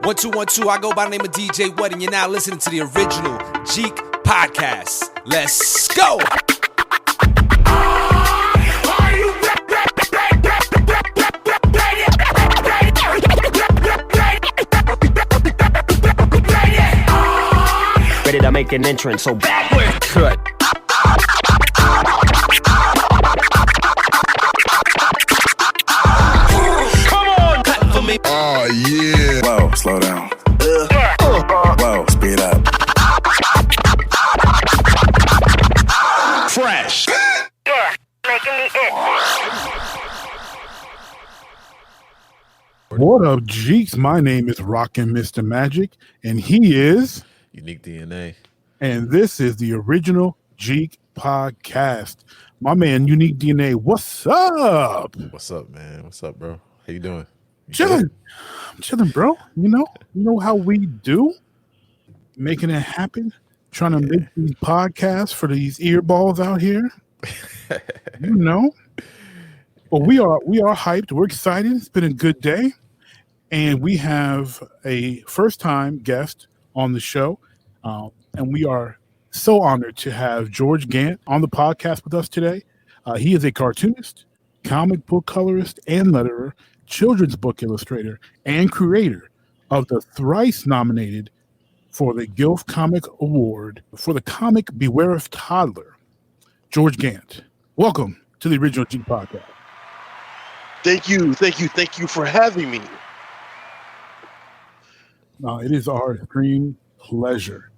1212, I go by the name of DJ What, and you're now listening to the original Jeek podcast. Let's go! Ready to make an entrance, so backward cut. Come on, cut for me. Oh yeah. Whoa, slow down. Whoa, speed up. Fresh. Making me itch. What up, Jeeks? My name is ROCKINMRMAGIC, and he is UNIQDNA. And this is the original Jeek podcast. My man, UNIQDNA, what's up? What's up, man? What's up, bro? How you doing? Chilling. I'm chilling, bro. You know how we do. Making it happen. Trying to make these podcasts for these earballs out here. You know. But we are hyped. We're excited. It's been a good day. And we have a first-time guest on the show. And we are so honored to have George Gant on the podcast with us today. He is a cartoonist, comic book colorist and letterer, children's book illustrator, and creator of the thrice nominated for the Guild Comic Award for the comic Beware of Toddler, George Gant. Welcome to the original Jeek podcast. Thank you for having me. It is our extreme pleasure.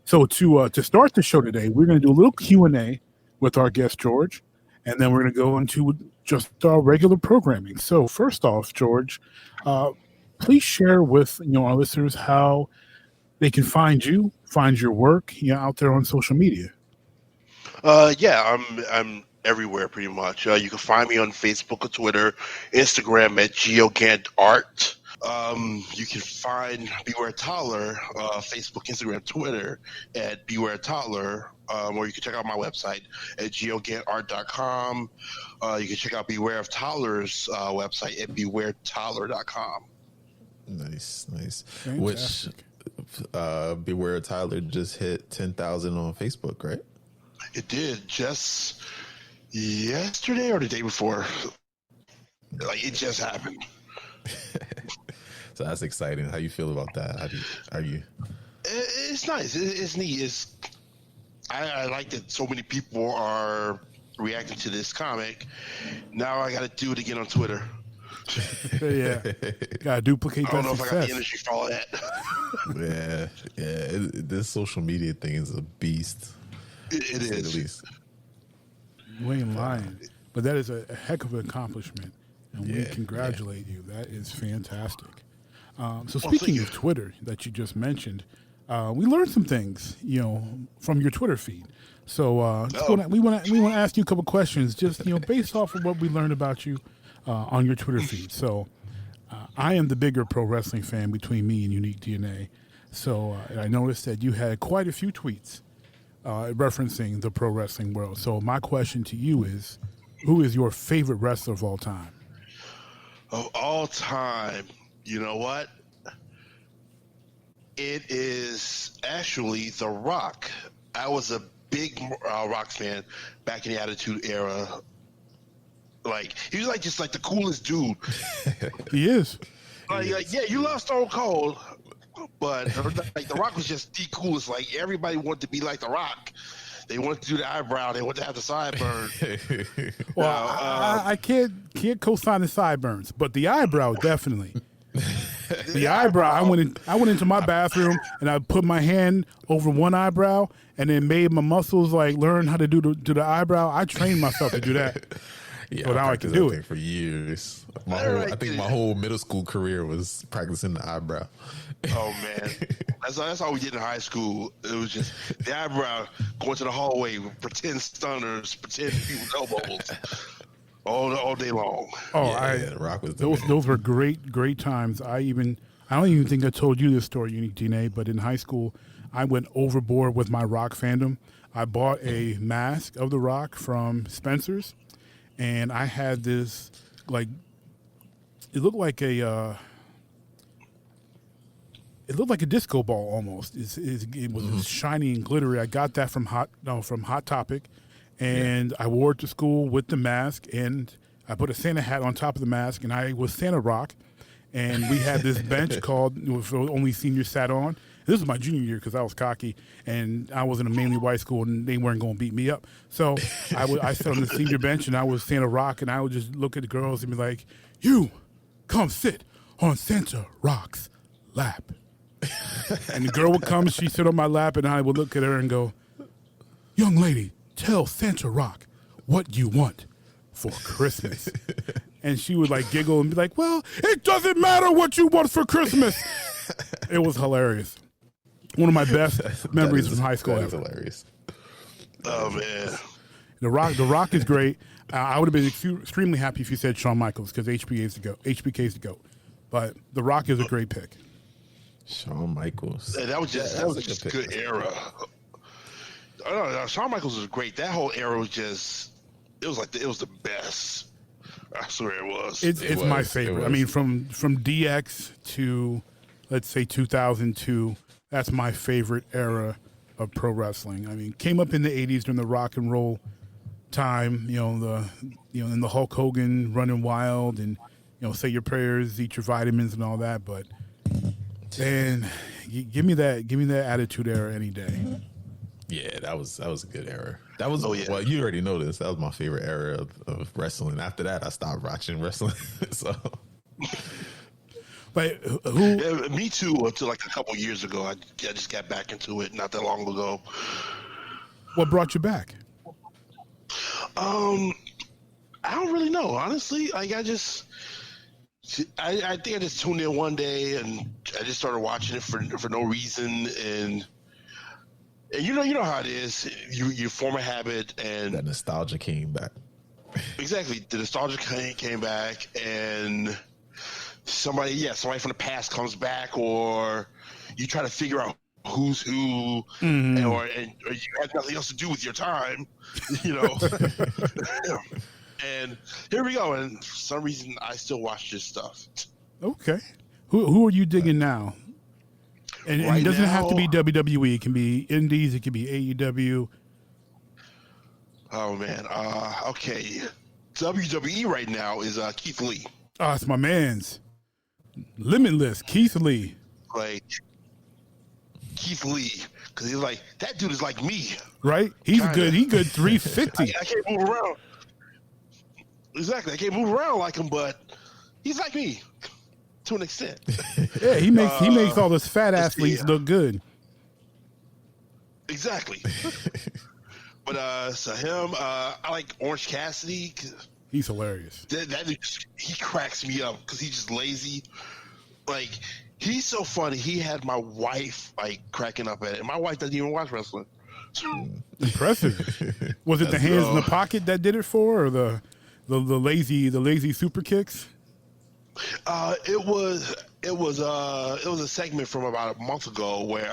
So to start the show today, we're going to do a little Q&A with our guest George, and then we're going to go into just our regular programming. So first off, George, please share with our listeners how they can find you, find your work, out there on social media. I'm everywhere pretty much. You can find me on Facebook or Twitter, Instagram at GeoGantArt. You can find Beware Toddler, Facebook, Instagram, Twitter at Beware Toddler, or you can check out my website at geogantart.com. You can check out Beware of Toddler's website at bewaretoddler.com. Nice. Fantastic. Which Beware Toddler just hit 10,000 on Facebook, right? It did just yesterday or the day before. Like, it just happened. So that's exciting. How you feel about that? Are you? It's nice. It's neat. I like that so many people are reacting to this comic. Now I got to do it again on Twitter. Yeah, gotta duplicate that I don't know success. if I got the energy for all that. Yeah. This social media thing is a beast. It to say is. the least. You ain't lying, but that is a heck of an accomplishment, and we congratulate you. That is fantastic. So speaking of Twitter that you just mentioned, we learned some things, from your Twitter feed. So we want to ask you a couple questions, just based off of what we learned about you on your Twitter feed. So I am the bigger pro wrestling fan between me and UNIQDNA. So I noticed that you had quite a few tweets referencing the pro wrestling world. So my question to you is, who is your favorite wrestler of all time? Of all time, you know what? It is actually The Rock. I was a big Rock fan back in the Attitude Era. Like, he was just the coolest dude. He is. You love Stone Cold, but The Rock was just the coolest. Like, everybody wanted to be like The Rock. They wanted to do the eyebrow. They wanted to have the sideburn. Well, I can't co-sign the sideburns, but the eyebrow definitely. The eyebrow. I went into my bathroom and I put my hand over one eyebrow and then made my muscles learn how to do the eyebrow. I trained myself to do that. Yeah, so now I can do it for years. I think my whole middle school career was practicing the eyebrow. Oh man, that's all we did in high school. It was just the eyebrow, going to the hallway, pretend stunners, pretend people's elbows, all day long. Oh, The Rock was those were great times. I don't even think I told you this story, UNIQDNA, but in high school, I went overboard with my Rock fandom. I bought a mask of The Rock from Spencer's, and I had this, it looked like a it looked like a disco ball almost. It was shiny and glittery. I got that from Hot Topic, and I wore it to school with the mask, and I put a Santa hat on top of the mask, and I was Santa Rock. And we had this bench called only seniors sat on. This was my junior year because I was cocky, and I was in a mainly white school, and they weren't going to beat me up. So I sat on the senior bench, and I was Santa Rock, and I would just look at the girls and be like, "You, come sit on Santa Rock's lap." And the girl would come, she'd sit on my lap, and I would look at her and go, "Young lady, tell Santa Rock what you want for Christmas." And she would like giggle and be like, "Well, it doesn't matter what you want for Christmas." It was hilarious. One of my best memories from high school. That is hilarious. Oh man, The Rock is great. I would have been extremely happy if you said Shawn Michaels because HBK's the GOAT. But The Rock is a great pick. Shawn Michaels. that was just a good era. No, Shawn Michaels was great. That whole era was just it was the best. I swear it was. It's my favorite. I mean, from DX to let's say 2002, that's my favorite era of pro wrestling. I mean, came up in the 80s during the rock and roll time, in the Hulk Hogan running wild and say your prayers, eat your vitamins and all that, but man, give me that attitude era any day. Yeah, that was a good era. That was well, you already know this. That was my favorite era of wrestling. After that, I stopped watching wrestling. So, but me too. Until like a couple years ago, I just got back into it not that long ago. What brought you back? I don't really know, honestly. Like I think I just tuned in one day and I just started watching it for no reason and you know how it is. You form a habit, and that nostalgia came back. Exactly, the nostalgia came back, and somebody from the past comes back, or you try to figure out who's who, or you have nothing else to do with your time, And here we go. And for some reason, I still watch this stuff. Okay, who are you digging now? And it doesn't have to be WWE. It can be Indies. It can be AEW. Oh man. Okay. WWE right now is Keith Lee. Oh, it's my man's. Limitless Keith Lee. Like Keith Lee, because he's like that dude is like me. Right? He's good. He good 350. I can't move around. Exactly. I can't move around like him, but he's like me. To an extent. Yeah, he makes all those fat athletes look good. Exactly. But so him, I like Orange Cassidy. He's hilarious. That dude, he cracks me up because he's just lazy. Like he's so funny. He had my wife like cracking up at it. And my wife doesn't even watch wrestling. Impressive. Was it the hands in the pocket that did it for, or the lazy super kicks? It was a segment from about a month ago where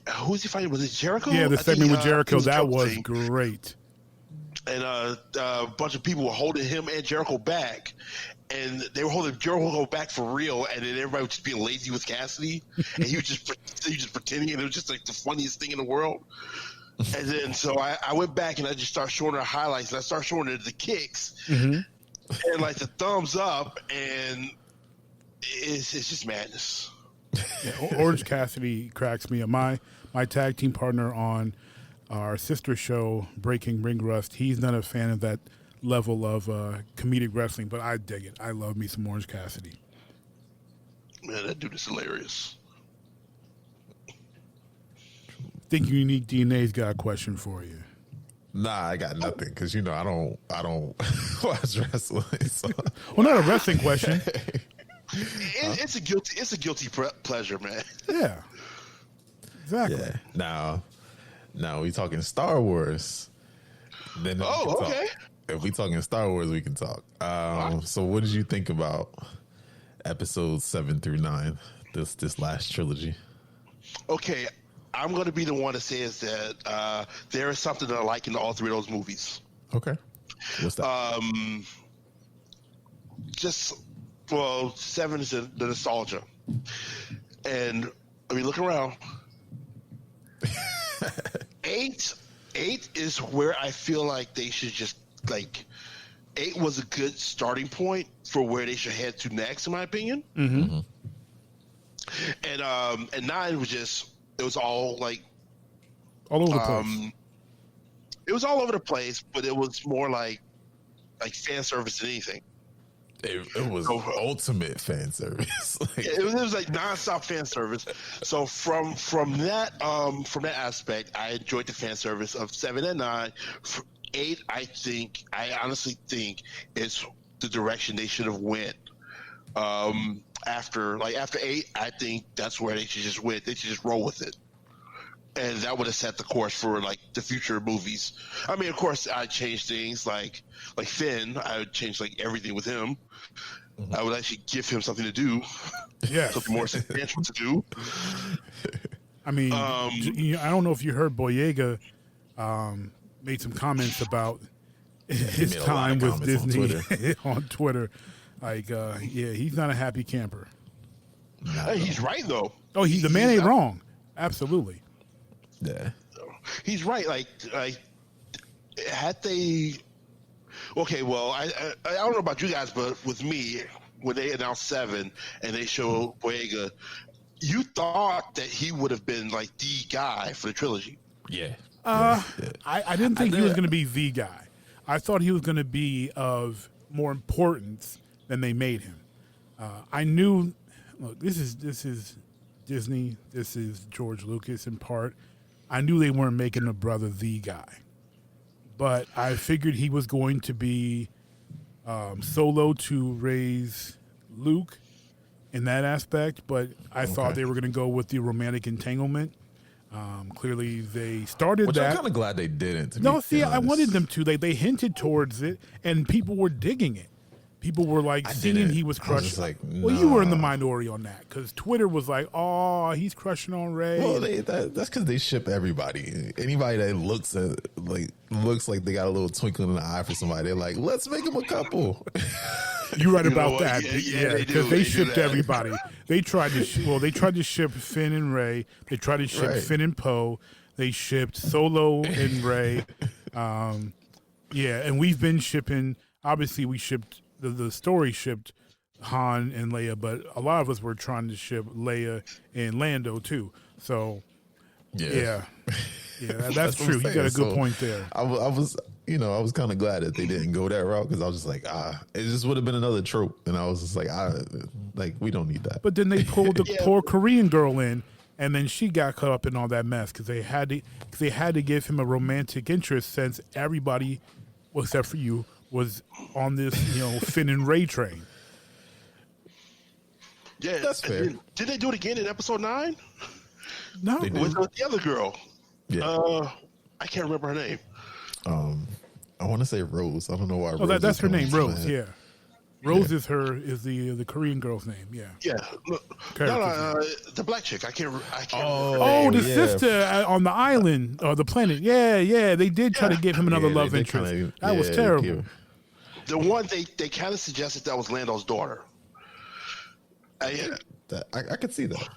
who was he fighting? Was it Jericho? Yeah, the segment with Jericho that was great. And a bunch of people were holding him and Jericho back, and they were holding Jericho back for real. And then everybody was just being lazy with Cassidy, and he was just pretending, and it was just like the funniest thing in the world. And then so I went back and I just started showing her highlights, and I started showing her the kicks. Mm-hmm. And like the thumbs up, and it's just madness. Yeah, Orange Cassidy cracks me up. My tag team partner on our sister show, Breaking Ring Rust, he's not a fan of that level of comedic wrestling, but I dig it. I love me some Orange Cassidy. Man, that dude is hilarious. I think UNIQDNA's got a question for you. Nah, I got nothing because I don't watch wrestling. So. Well, not a wrestling question. It's a guilty pleasure, man. Yeah, exactly. Yeah. Now we talking Star Wars. Then okay. If we talking Star Wars, we can talk. So what did you think about episodes 7 through 9? This last trilogy. Okay. I'm going to be the one to say is that there is something that I like in all three of those movies. Okay. What's that? 7 is the nostalgia. And I mean, look around. Eight is where I feel like they should just like. 8 was a good starting point for where they should head to next, in my opinion. Mm-hmm. And 9 was just it was all like all over the place. It was all over the place, but it was more like fan service than anything. It was ultimate fan service. Like, it was like nonstop fan service. So from that aspect, I enjoyed the fan service of 7 and 9. 8, I honestly think it's the direction they should have went. After 8, I think that's where they should just went. They should just roll with it, and that would have set the course for like the future movies. I mean, of course, I'd change things like Finn. I would change like everything with him. Mm-hmm. I would actually give him something to do. Yeah, something more substantial to do. I mean, I don't know if you heard Boyega made some comments about his time with Disney on Twitter. Like, yeah, he's not a happy camper. Hey, he's right though. Oh, the man ain't wrong. Absolutely. Yeah, he's right. Like had they. Okay, well, I don't know about you guys, but with me, when they announced 7 and they showed Boyega, you thought that he would have been like the guy for the trilogy. Yeah. I didn't think he was going to be the guy. I thought he was going to be of more importance than they made him. I knew. Look, this is Disney. This is George Lucas in part. I knew they weren't making the brother the guy, but I figured he was going to be Solo to raise Luke in that aspect. But I thought they were going to go with the romantic entanglement. Clearly, they started Which that. I'm kind of glad they didn't. I wanted them to. They hinted towards it, and people were digging it. People were like singing he was crushing. Like, well, you were in the minority on that because Twitter was like, "Oh, he's crushing on Ray." Well, that's because they ship everybody. Anybody that looks like they got a little twinkle in the eye for somebody, they're like, "Let's make them a couple." You're right about that. Yeah, because they shipped everybody. They tried to ship Finn and Ray. They tried to ship Finn and Poe. They shipped Solo and Ray. And we've been shipping. Obviously, we shipped the story shipped Han and Leia, but a lot of us were trying to ship Leia and Lando too. So, yeah, that's true. You got a good point there. I was kind of glad that they didn't go that route because I was just like, it just would have been another trope, and I was just like, we don't need that. But then they pulled the poor Korean girl in, and then she got caught up in all that mess because they had to give him a romantic interest since everybody, well, except for you, was on this Finn and Ray train. Yeah, that's fair. Did they do it again in episode 9? No, with the other girl. Yeah. I can't remember her name. I want to say Rose. I don't know why. Oh, that's her name, Rose. Yeah, Rose is the Korean girl's name. Yeah. Yeah. No, the black chick. I can't. Oh, the sister on the island or the planet. Yeah. They did try to give him another love interest. That was terrible. The one they kind of suggested that was Lando's daughter. I could see that.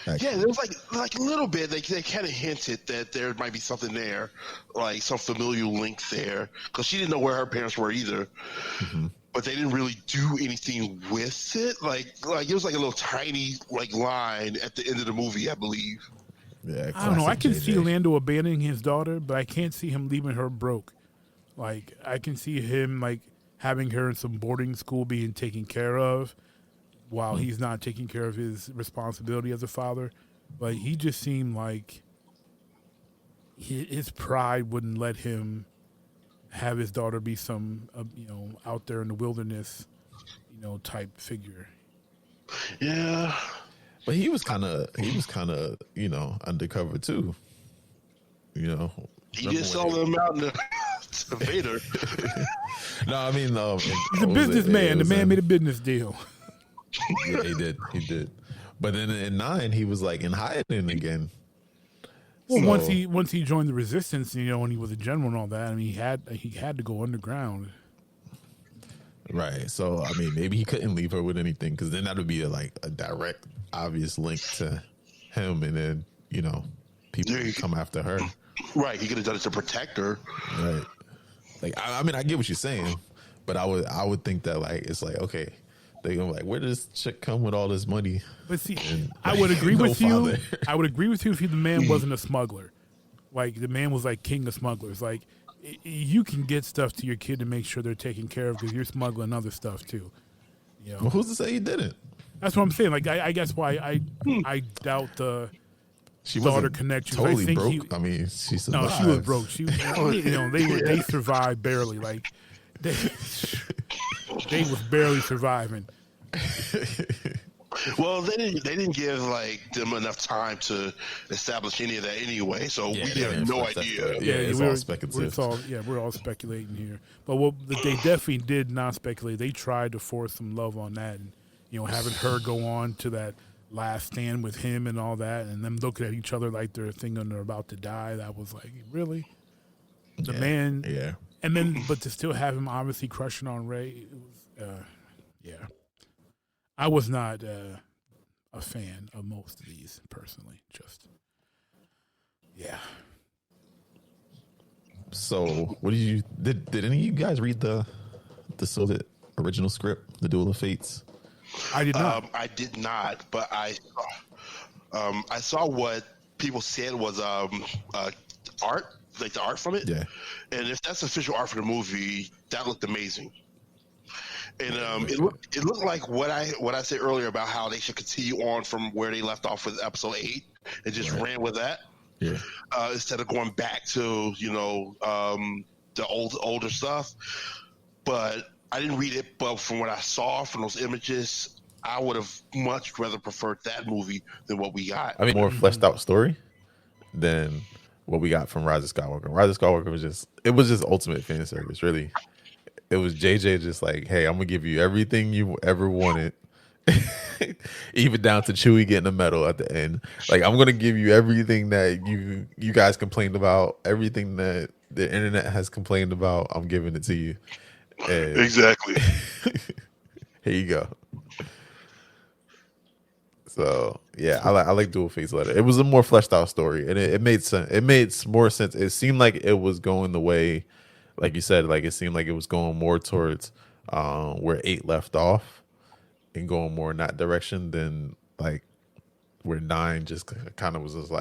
Actually. Yeah, there was like a little bit. They kind of hinted that there might be something there, like some familial link there, because she didn't know where her parents were either. Mm-hmm. But they didn't really do anything with it. Like it was like a little tiny line at the end of the movie, I believe. Yeah, I don't know. I can see Lando abandoning his daughter, but I can't see him leaving her broke. Like I can see him having her in some boarding school being taken care of, while he's not taking care of his responsibility as a father. But he just seemed like his pride wouldn't let him have his daughter be some, out there in the wilderness, type figure. Yeah. But he was kind of, undercover too. He just saw them out in to Vader. No, I mean, he's a businessman. The man made a business deal. Yeah, he did. But then in 9, he was in hiding again. Well, once he joined the Resistance, and he was a general and all that, I mean, he had to go underground. Right. So I mean, maybe he couldn't leave her with anything because then that would be a direct, obvious link to him, and then people would come after her. Right. He could have done it to protect her. Right. Like I mean, I get what you're saying, but I would think that it's okay, they gonna where does this chick come with all this money? But see, And, I would agree no with you. father. I would agree with you if the man wasn't a smuggler. Like the man was king of smugglers. Like you can get stuff to your kid to make sure they're taken care of because you're smuggling other stuff too. Well, who's to say he didn't? That's what I'm saying. Like I guess why I doubt the She daughter wasn't connection. totally I think broke. I mean, she survived. No, she was broke. She, they survived barely. Like they was barely surviving. Well, they didn't give them enough time to establish any of that anyway, so we have no idea. It's all speculative. We're all speculating here. But they definitely did not speculate. They tried to force some love on that, and having her go on to that last stand with him and all that, and them looking at each other like they're thinking they're about to die. That was really the man. Yeah. And then, but to still have him obviously crushing on Ray, it was, I was not a fan of most of these personally. So, what did any of you guys read the original script, The Duel of Fates? I did not. I did not, but I saw what people said was art, like the art from it. Yeah. And if that's official art for the movie, that looked amazing. And it looked like what I said earlier about how they should continue on from where they left off with episode 8 and just ran with that. Yeah. Instead of going back to the older stuff. But I didn't read it, but from what I saw from those images, I would have much rather preferred that movie than what we got. I mean, more fleshed out story than what we got from Rise of Skywalker. Rise of Skywalker was just ultimate fan service, really. It was JJ just hey, I'm gonna give you everything you ever wanted, even down to Chewie getting a medal at the end. I'm gonna give you everything that you guys complained about, everything that the internet has complained about. I'm giving it to you. And exactly. Here you go. So yeah, I like Dual Fates Letter. It was a more fleshed out story, and it made sense. It made more sense. It seemed like it was going the way, like you said, it seemed like it was going more towards where 8 left off, and going more in that direction than where 9 just kind of was just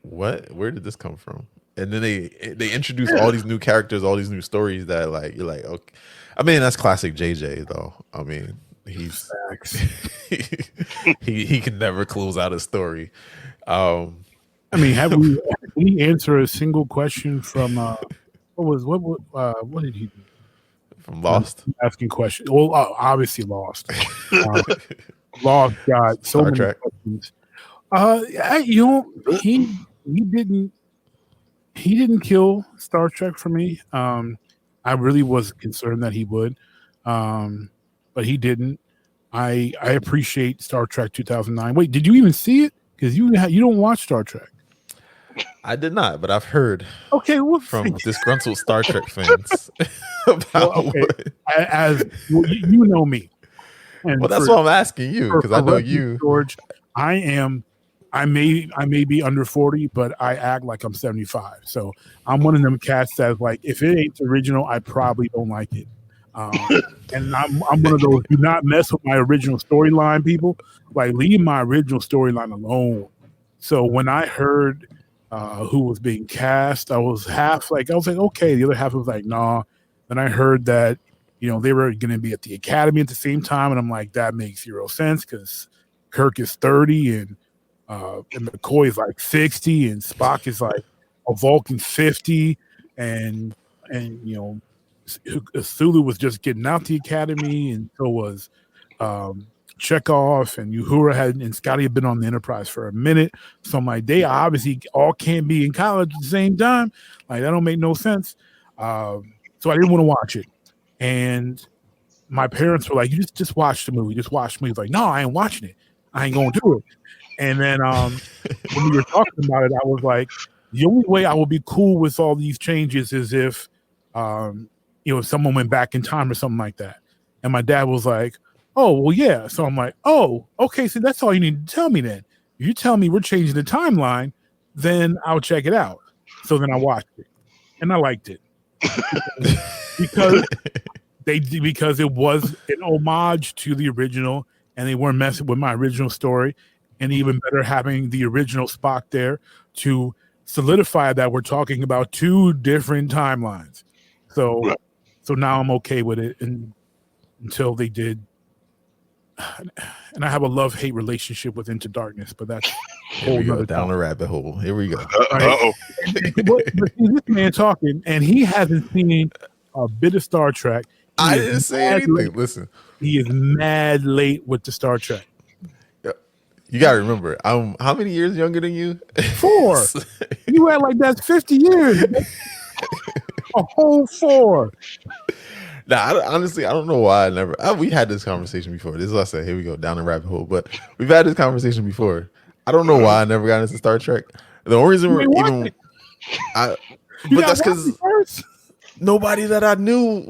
what? Where did this come from? And then they introduced all these new characters, all these new stories that you're okay. I mean, that's classic JJ though. I mean, he's he can never close out a story. I mean, did we answer a single question from what did he do? From Lost? Asking questions. Well, obviously Lost. Lost got so many questions. He didn't kill Star Trek for me. I really was concerned that he would, but he didn't. I appreciate Star Trek 2009. Wait, did you even see it? Because you don't watch Star Trek. I did not, but I've heard from disgruntled Star Trek fans about as you know me. And that's why I'm asking you, because I know you, George. I may be under 40, but I act like I'm 75. So I'm one of them cats that's if it ain't original, I probably don't like it. And I'm one of those do not mess with my original storyline people. Leave my original storyline alone. So when I heard who was being cast, I was half okay. The other half was nah. Then I heard that they were going to be at the Academy at the same time, and I'm that makes zero sense because Kirk is 30 and McCoy is 60 and Spock is a Vulcan 50 and Sulu was just getting out the Academy, and so was Chekhov, and Uhura and Scotty had been on the Enterprise for a minute. So they obviously all can't be in college at the same time. That don't make no sense. So I didn't want to watch it. And my parents were you just watch the movie. Just watch the movie. No, I ain't watching it. I ain't going to do it. And then when we were talking about it, I was the only way I will be cool with all these changes is if, if someone went back in time or something like that. And my dad was like, oh, well, yeah. So I'm like, oh, okay. So that's all you need to tell me then. If you tell me we're changing the timeline, then I'll check it out. So then I watched it and I liked it because it was an homage to the original and they weren't messing with my original story. And even better, having the original Spock there to solidify that we're talking about two different timelines. So now I'm okay with it. And until they did, and I have a love-hate relationship with Into Darkness, but that's here we go down the rabbit hole. Here we go. Right? But this man talking, and he hasn't seen a bit of Star Trek. I didn't say anything. Late. Listen, he is mad late with the Star Trek. You gotta remember, I'm how many years younger than you? 4. You act like that's 50 years. A whole 4. Nah, honestly, I don't know why we had this conversation before. This is what I said. Here we go down the rabbit hole. But we've had this conversation before. I don't know why I never got into Star Trek. The only reason but that's because nobody that I knew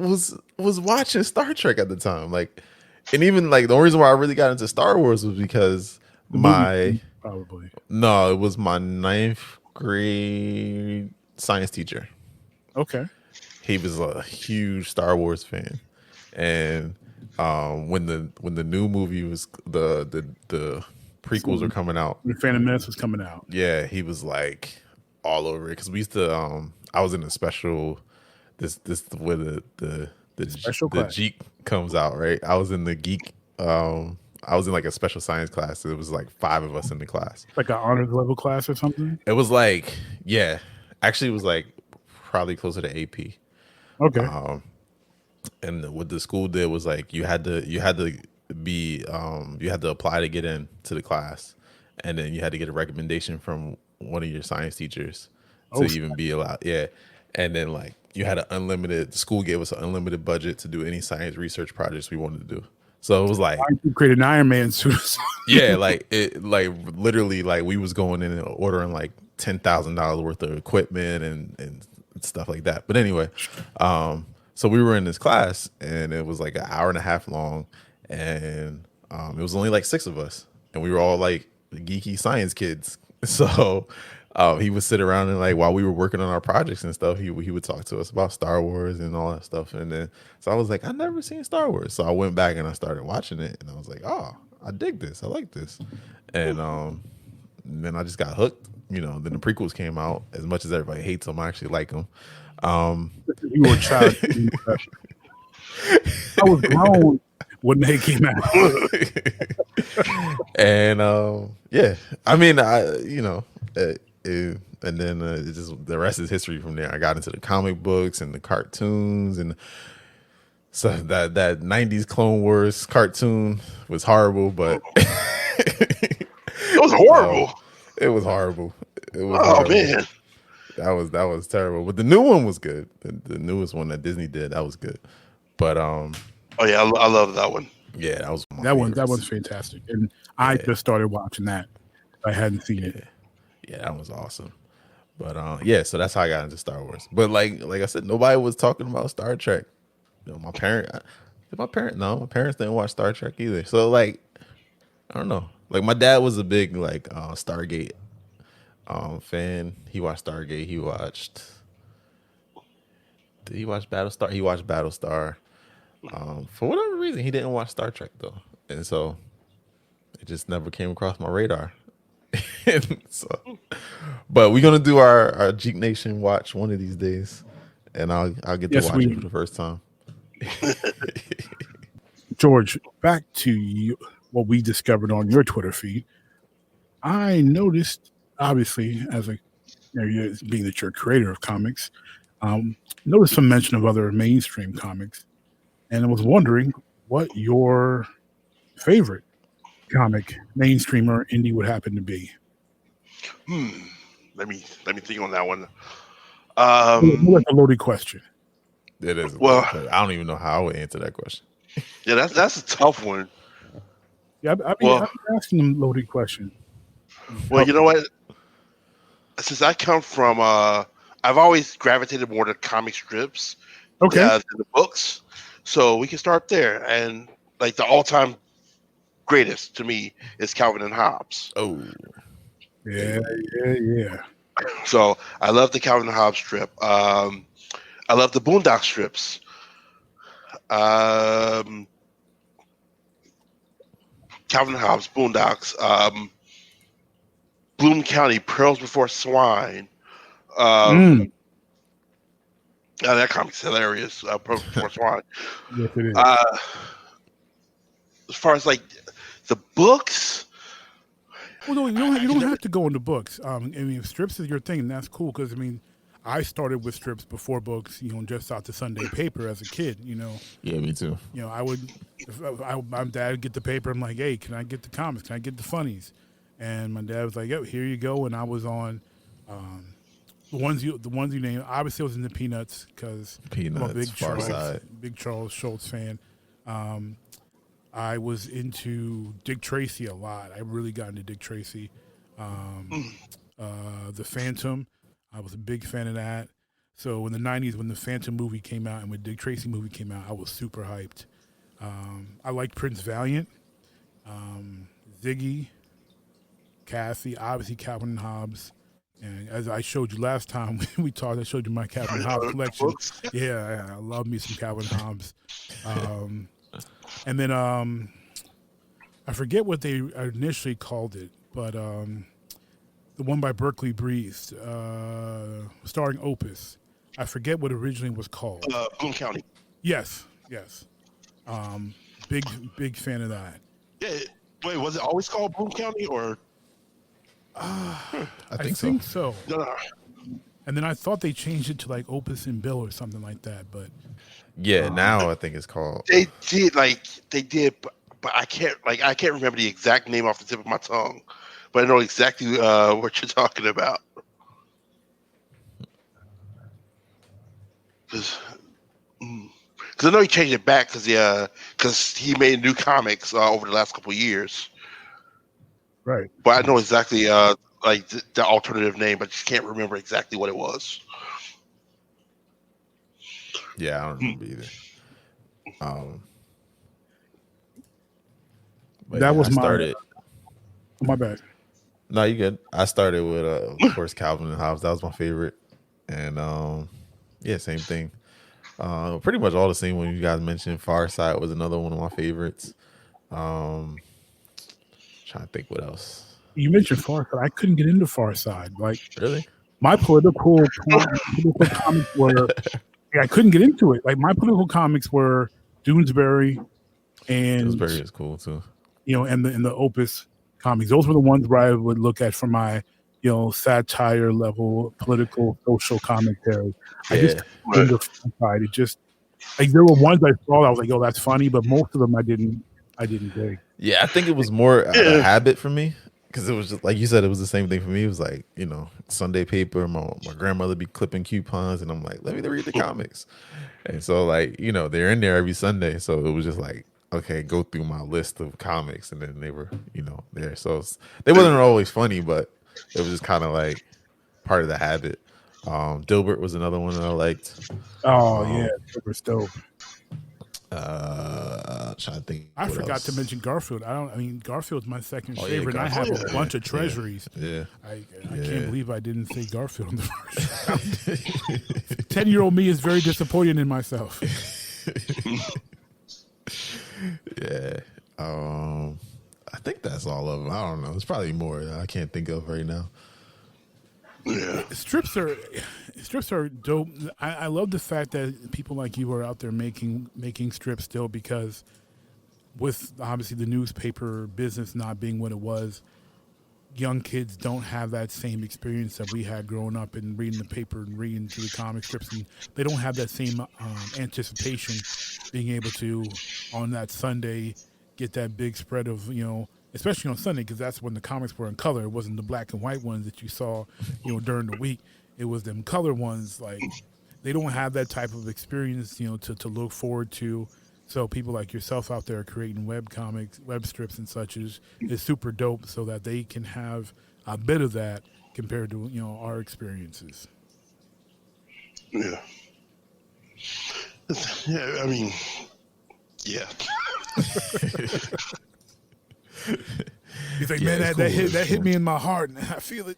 was watching Star Trek at the time. Like, and even like the only reason why I really got into Star Wars was because it was my 9th grade science teacher. Okay. He was a huge Star Wars fan, and when the new movie was the prequels were coming out, the Phantom Menace was coming out. Yeah, he was like all over it because we used to. I was in a special this where the Jeek comes out, right? I was in the geek. I was in like a special science class. It was like 5 of us in the class, like an honors level class or something. It was like actually it was like probably closer to AP. Okay. And what the school did was like you had to apply to get into the class, and then you had to get a recommendation from one of your science teachers to even be allowed. Yeah. And then like you had the school gave us an unlimited budget to do any science research projects we wanted to do. So it was like you created an Iron Man suit. Yeah, like it, like literally, like we was going in and ordering like $10,000 worth of equipment and stuff like that. But anyway, so we were in this class, and it was like an hour and a half long, and it was only like 6 of us, and we were all like geeky science kids. So he would sit around and like while we were working on our projects and stuff, he would talk to us about Star Wars and all that stuff. And then so I was like, I've never seen Star Wars, so I went back and I started watching it, and I was like, oh, I dig this, I like this, and then I just got hooked. Then the prequels came out. As much as everybody hates them, I actually like them. You were a child. I was grown when they came out. And yeah, I mean, and then it just the rest is history from there. I got into the comic books and the cartoons, and so that 90s Clone Wars cartoon was horrible, but it was horrible. It was horrible. It was horrible. Man, that was terrible. But the new one was good. The newest one that Disney did, that was good. But oh yeah, I love that one. Yeah, that was that was fantastic, and I just started watching that. I hadn't seen it. Yeah, that was awesome. But yeah, so that's how I got into Star Wars. But like I said, nobody was talking about Star Trek. My parents didn't watch Star Trek either. So like, I don't know. Like my dad was a big like Stargate fan. He watched Stargate. Did he watch Battlestar? He watched Battlestar. For whatever reason, he didn't watch Star Trek though, and so it just never came across my radar. So, but we're gonna do our Jeek Nation watch one of these days, and I'll get to watch it for the first time. George, back to you. What we discovered on your Twitter feed, I noticed, obviously, as being that you're a creator of comics, noticed some mention of other mainstream comics, and I was wondering what your favorite comic, mainstream or indie, would happen to be. Let me think on that one. That's a loaded question. It is. Well, I don't even know how I would answer that question. Yeah, that's a tough one. Yeah, I've been asking them loaded questions. Well, you know what? Since I come from, I've always gravitated more to comic strips than the books. So we can start there. And like the all-time greatest to me is Calvin and Hobbes. Oh, Yeah. So I love the Calvin and Hobbes strip. I love the Boondock strips. Calvin and Hobbes, Boondocks, Bloom County, Pearls Before Swine. That comic's hilarious. Pearls Before Swine. Yes, it is. As far as like the books, Well, no, you don't have to go into books. I mean, if strips is your thing, that's cool. Because I mean, I started with strips before books. Just out the Sunday paper as a kid. yeah, me too. I would, my dad would get the paper. I'm like, hey, can I get the comics? Can I get the funnies? And my dad was like, yep, here you go. And I was on the ones you named. Obviously, I was in the Peanuts because I'm a big Charles Schultz fan. I was into Dick Tracy a lot. I really got into Dick Tracy. The Phantom, I was a big fan of that. So in the 90s, when the Phantom movie came out and when Dick Tracy movie came out, I was super hyped. I liked Prince Valiant, Ziggy, Cassie, obviously Calvin and Hobbes. And as I showed you last time we talked, I showed you my Calvin and Hobbes collection. Yeah, I love me some Calvin and Hobbes. And then I forget what they initially called it, but the one by Berkeley Breeze, starring Opus. I forget what originally was called. Bloom County. Yes. Big fan of that. Yeah. Wait, was it always called Bloom County or? I think so. No. And then I thought they changed it to like Opus and Bill or something like that, but. Yeah, now I think it's called. They did, but I can't remember the exact name off the tip of my tongue, but I know exactly what you're talking about. Because I know he changed it back because he made new comics over the last couple of years. Right. But I know exactly like the alternative name, but I just can't remember exactly what it was. Yeah, I don't remember either. That was started. My bad. No, you good. I started with, of course, Calvin and Hobbes. That was my favorite, and yeah, same thing. Pretty much all the same one you guys mentioned. Far Side was another one of my favorites. Trying to think what else. You mentioned Far Side. I couldn't get into Far Side. Like, Really? my political comics were. I couldn't get into it. Like, my political comics were Doonesbury, and Doonesbury is cool too. And the Opus comics. Those were the ones where I would look at for my, satire level, political, social commentary. Yeah. I just couldn't get into Far Side. It just like there were ones I saw. I was like, "Oh, that's funny," but most of them I didn't dig. Yeah, I think it was more a habit for me because it was just like you said. It was the same thing for me. It was like Sunday paper. My grandmother be clipping coupons, and I'm like, let me read the comics. And so like they're in there every Sunday, so it was just like, okay, go through my list of comics, and then they were there. So they wasn't always funny, but it was just kind of like part of the habit. Dilbert was another one that I liked. Oh yeah, Dilbert's dope. Trying to think. I forgot to mention Garfield. Garfield's my second favorite. And I have a bunch of treasuries. Yeah. I can't believe I didn't say Garfield on the first round. 10-year-old me is very disappointed in myself. Yeah. I think that's all of them. I don't know. There's probably more that I can't think of right now. Yeah. Strips are dope. I love the fact that people like you are out there making strips still, because with obviously the newspaper business not being what it was, young kids don't have that same experience that we had growing up and reading the paper and reading through the comic strips, and they don't have that same anticipation being able to on that Sunday get that big spread of especially on Sunday, because that's when the comics were in color. It wasn't the black and white ones that you saw, during the week. It was them color ones. Like, they don't have that type of experience, to look forward to. So people like yourself out there creating web comics, web strips and such is super dope, so that they can have a bit of that compared to, our experiences. Yeah. Yeah, I mean, Yeah. He's like, Yeah, man, it's that cool, it's hit cool. me in my heart, and I feel it.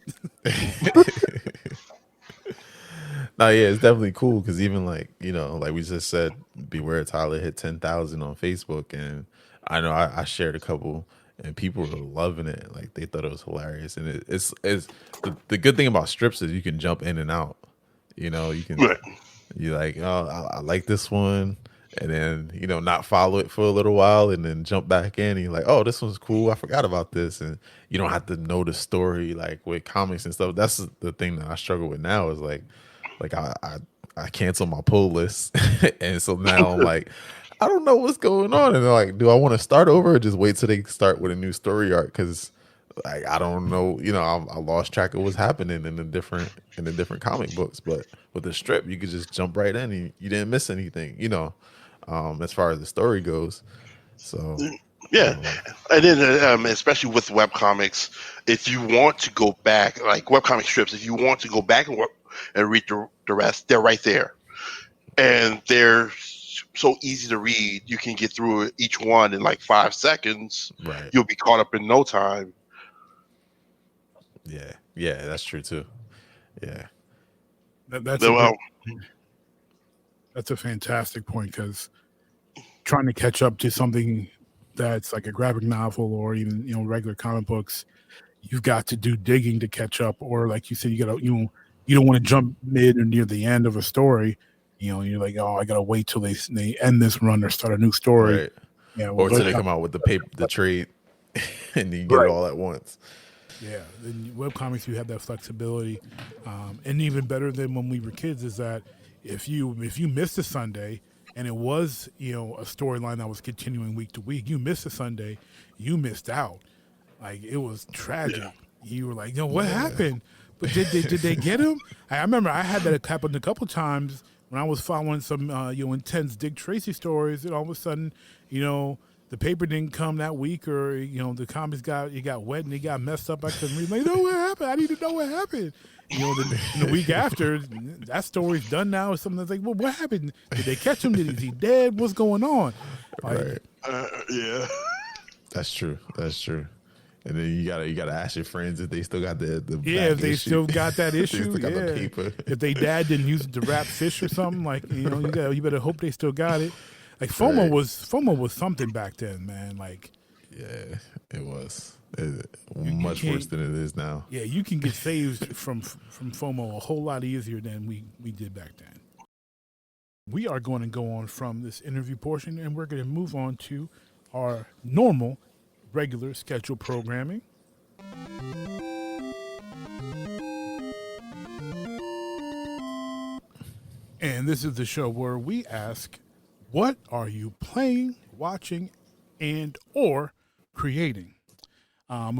No, yeah, it's definitely cool because even like like we just said, Beware Tyler hit 10,000 on Facebook, and I know I shared a couple, and people were loving it. Like they thought it was hilarious, and it's the good thing about strips is you can jump in and out. You can Right. you like, oh, I like this one, and then not follow it for a little while, and then jump back in, and you're like, oh, this one's cool. I forgot about this, and you don't have to know the story like with comics and stuff. That's the thing that I struggle with now is like I cancel my pull list, and so now I'm like, I don't know what's going on, and they're like, do I want to start over or just wait till they start with a new story arc? Because like I don't know, I lost track of what's happening in the different comic books. But with the strip, you could just jump right in, and you didn't miss anything, as far as the story goes. So Yeah, and then especially with webcomics, if you want to go back, like webcomic strips, if you want to go back and read the rest, they're right there, and they're so easy to read. You can get through each one in like 5 seconds. right, You'll be caught up in no time. yeah, that's true too. Yeah, That's a fantastic point because trying to catch up to something that's like a graphic novel or even regular comic books, you've got to do digging to catch up, or like you said, you don't want to jump mid or near the end of a story. You're like, oh, I gotta wait till they end this run or start a new story. right. Yeah, Or till they come out with the trade, and you get it all at once. Yeah, in webcomics you have that flexibility, and even better than when we were kids is that if you missed a Sunday and it was a storyline that was continuing week to week, you missed a Sunday, you missed out. Like it was tragic. Yeah. You were like, what happened? But did they get him? I remember I had that happen a couple times when I was following some intense Dick Tracy stories, and all of a sudden the paper didn't come that week, or the comics got wet and they got messed up. I couldn't read. Like, what happened? I need to know what happened. The week after, that story's done now. Or something that's like, well, what happened? Did they catch him? Is he dead? What's going on? Like, Right. Yeah. That's true. And then you gotta ask your friends if they still got the if they issue. still got that If they issue. still got the Yeah. paper. If they dad didn't use it to wrap fish or something, like you better hope they still got it. Like FOMO Right. was something back then, man. Like, Yeah, it was much worse than it is now. yeah, you can get saved from FOMO a whole lot easier than we did back then. We are going to go on from this interview portion, and we're going to move on to our normal, regular scheduled programming. And this is the show where we ask, what are you playing, watching, and or creating?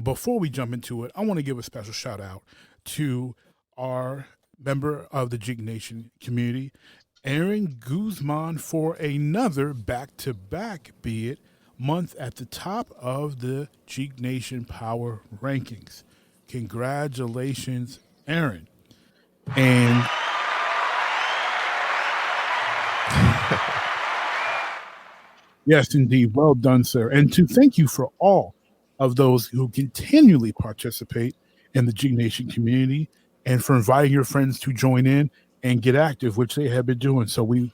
Before we jump into it, I want to give a special shout out to our member of the Jeek Nation community, Aaron Guzman, for another back-to-back, be it, month at the top of the Jeek Nation Power Rankings. Congratulations, Aaron. And yes, indeed. Well done, sir. And to thank you for all of those who continually participate in the Jeek Nation community, and for inviting your friends to join in and get active, which they have been doing. So we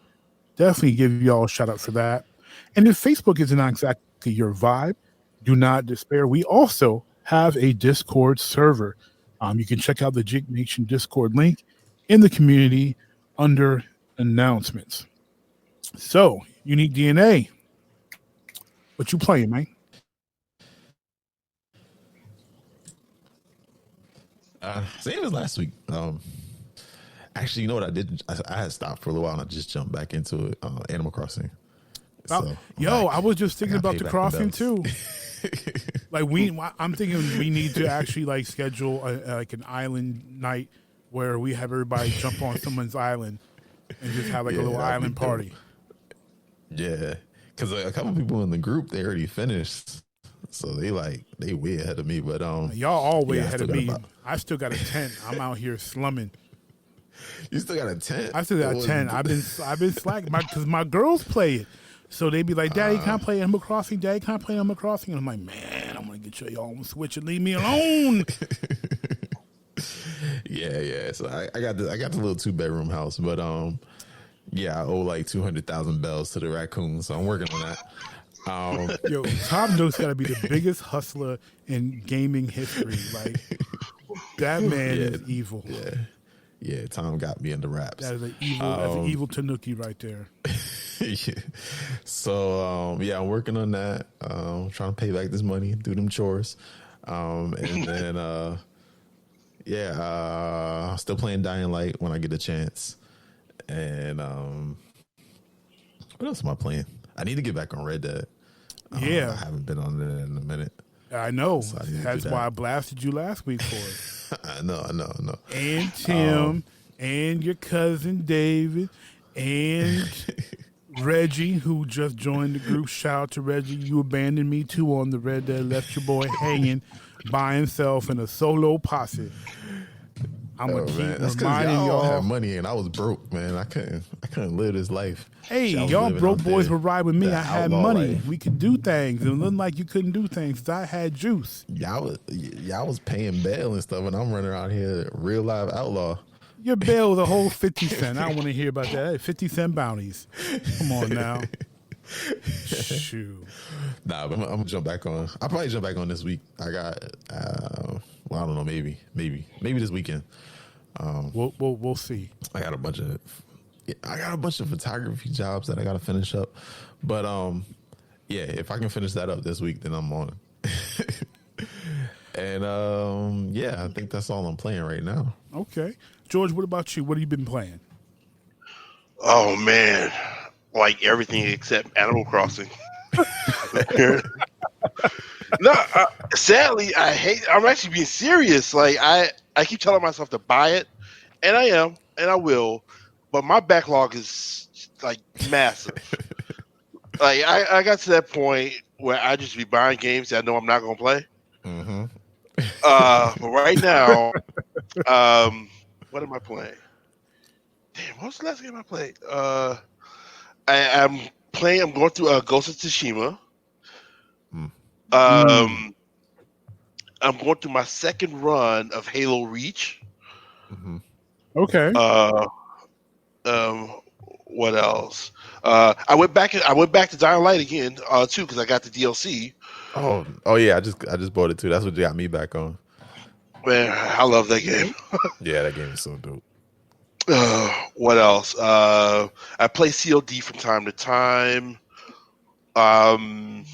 definitely give you all a shout out for that. And if Facebook is not exactly your vibe, do not despair. We also have a Discord server. You can check out the Jeek Nation Discord link in the community under announcements. So, UNIQDNA, what you playing, man? Same as last week. Actually, you know what I did? I had stopped for a little while and I just jumped back into it. Animal Crossing. So, I was just thinking about the crossing too. Like I'm thinking we need to actually like schedule like an island night where we have everybody jump on someone's island and just have like a little island party. Yeah, because a couple people in the group, they already finished, so they way ahead of me. But y'all all way ahead of me. I still got a tent. I'm out here slumming. You still got a tent? I still got a tent. I've been slacking because my girls play it. So they'd be like, Daddy, can I play Animal Crossing? Daddy, can I play Animal Crossing? And I'm like, man, I'm going to get your own Switch and leave me alone. Yeah. So I got the little 2-bedroom house, but yeah, I owe like 200,000 bells to the raccoon, so I'm working on that. Yo, Tom Nook's got to be the biggest hustler in gaming history. Like, that man is evil. Yeah, Tom got me into raps. That is an evil, that's an evil Tanuki right there. Yeah. So I'm working on that. Trying to pay back this money, do them chores, and then still playing Dying Light when I get a chance. And what else am I playing? I need to get back on Red Dead. Yeah, I haven't been on it in a minute. I know. So That's why I blasted you last week for it. I know. And Tim, and your cousin David, and Reggie, who just joined the group. Shout out to Reggie. You abandoned me too on the Red Dead. Left your boy hanging by himself in a solo posse. I'm gonna keep reminding y'all have money and I was broke, man. I couldn't live this life. Hey, y'all broke boys were riding with me. I had money. Life. We could do things. It looked like you couldn't do things 'cause I had juice. Y'all was paying bail and stuff, and I'm running around here real live outlaw. Your bail was a whole 50 cents. I don't want to hear about that. 50 cent bounties. Come on now. Shoot. Nah, but I'm gonna jump back on. I'll probably jump back on this week. I got I don't know, maybe this weekend. We'll see. I got a bunch of photography jobs that I got to finish up, but if I can finish that up this week, then I'm on. And I think that's all I'm playing right now. Okay, George, what about you? What have you been playing? Oh man, like everything except Animal Crossing. No, sadly, I'm actually being serious. Like I keep telling myself to buy it, and I am, and I will, but my backlog is like massive. Like I got to that point where I just be buying games that I know I'm not gonna play. Mm-hmm. But right now, what am I playing? Damn, what was the last game I played? I'm going through Ghost of Tsushima. I'm going through my second run of Halo Reach. Mm-hmm. Okay. What else? I went back to Dying Light again too because I got the DLC. Oh yeah, I just bought it too. That's what got me back on. Man, I love that game. Yeah, that game is so dope. What else? I play COD from time to time. Trying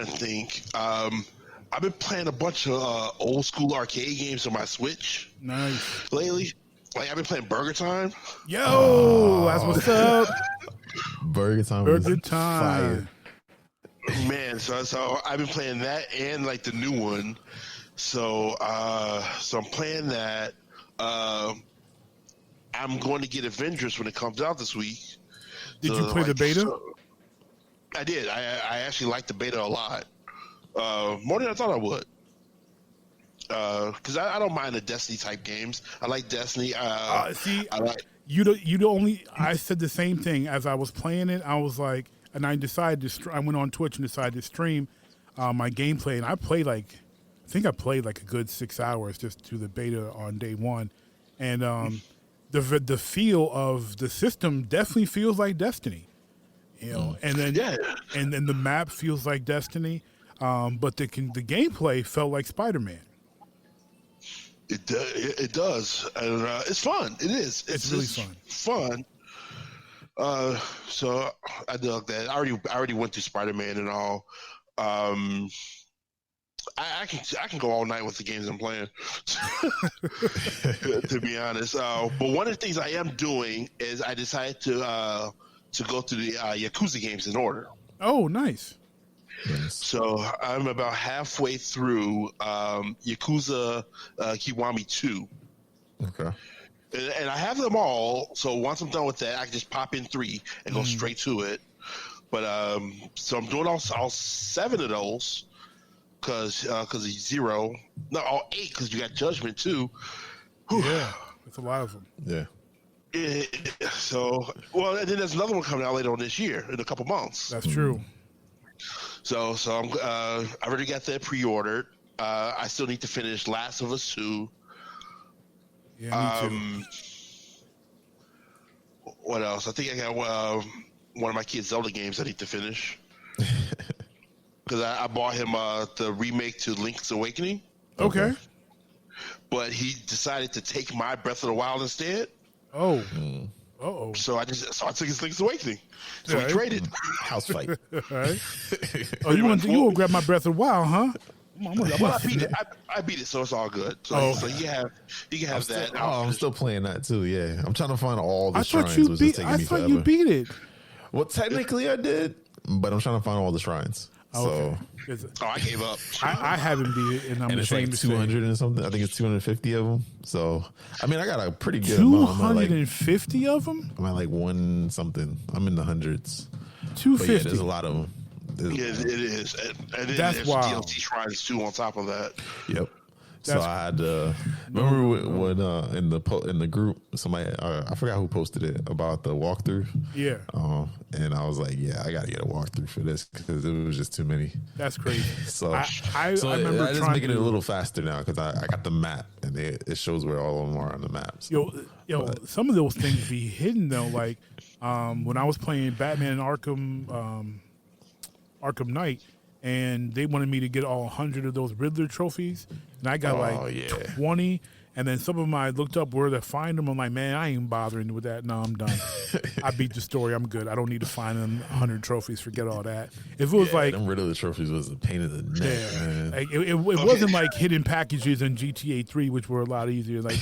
to think. I've been playing a bunch of old school arcade games on my Switch. Nice. Lately. Like I've been playing Burger Time. Yo, that's what's up. Burger Time. Burger Time. Fire. Man, so I've been playing that and like the new one. So I'm playing that. I'm going to get Avengers when it comes out this week. Did you play the beta? I did. I actually liked the beta a lot. More than I thought I would. Because I don't mind the Destiny type games. I like Destiny. See, you the only. I said the same thing as I was playing it. I was like, and I decided to. I went on Twitch and decided to stream my gameplay, and I think I played like a good 6 hours just through the beta on day one, and the feel of the system definitely feels like Destiny, you know, and then the map feels like Destiny, but the gameplay felt like Spider-Man. It does, and it's fun. It is. It's really fun. So I dug that. I already went to Spider-Man and all. I can go all night with the games I'm playing. To be honest, but one of the things I am doing is I decided to go through the Yakuza games in order. Oh, nice. So I'm about halfway through Yakuza Kiwami 2. Okay. And I have them all, so once I'm done with that, I can just pop in 3 and go straight to it. But so I'm doing all 7 of those because of 0. No, all 8 because you got Judgment too. Yeah, it's a lot of them. Yeah. Well, and then there's another one coming out later on this year in a couple months. That's true. So I'm I already got that pre-ordered. I still need to finish Last of Us 2. Yeah, me too. What else? I think I got one of my kids' Zelda games I need to finish. Because I bought him the remake to Link's Awakening. Okay. But he decided to take my Breath of the Wild instead. Oh. Uh-oh. So I took his Link's Awakening. So we traded. House fight. All right. Oh, you want to grab my Breath of the Wild, huh? Well, I beat it, so it's all good. So, so you can have that. I'm still playing that too. Yeah, I'm trying to find all the I shrines. thought you beat it. Well, technically I did, but I'm trying to find all the shrines. Okay. So I gave up. I haven't beat it, and I'm it's like ashamed to 200 and something. I think it's 250 of them. So I mean, I got a pretty good amount. 250 of them. I'm at like one something. I'm in the hundreds. 250. But yeah, there's a lot of them. Yeah, it is. And then That's there's wild. DLC shrines too on top of that. Yep. So I had to remember when in the group somebody I forgot who posted it about the walkthrough. Yeah. And I was like, yeah, I gotta get a walkthrough for this because it was just too many. That's crazy. So I remember just trying making to it a little faster now because I got the map and it shows where all of them are on the maps. Some of those things be hidden though. Like when I was playing Batman Arkham Knight, and they wanted me to get all 100 of those Riddler trophies, and I got 20. And then some of them I looked up where to find them. I'm like, man, I ain't bothering with that. No, I'm done. I beat the story. I'm good. I don't need to find them 100 trophies. Forget all that. If it was like them Riddler trophies was a pain in the neck, man. Like it wasn't like hidden packages in GTA 3, which were a lot easier. Like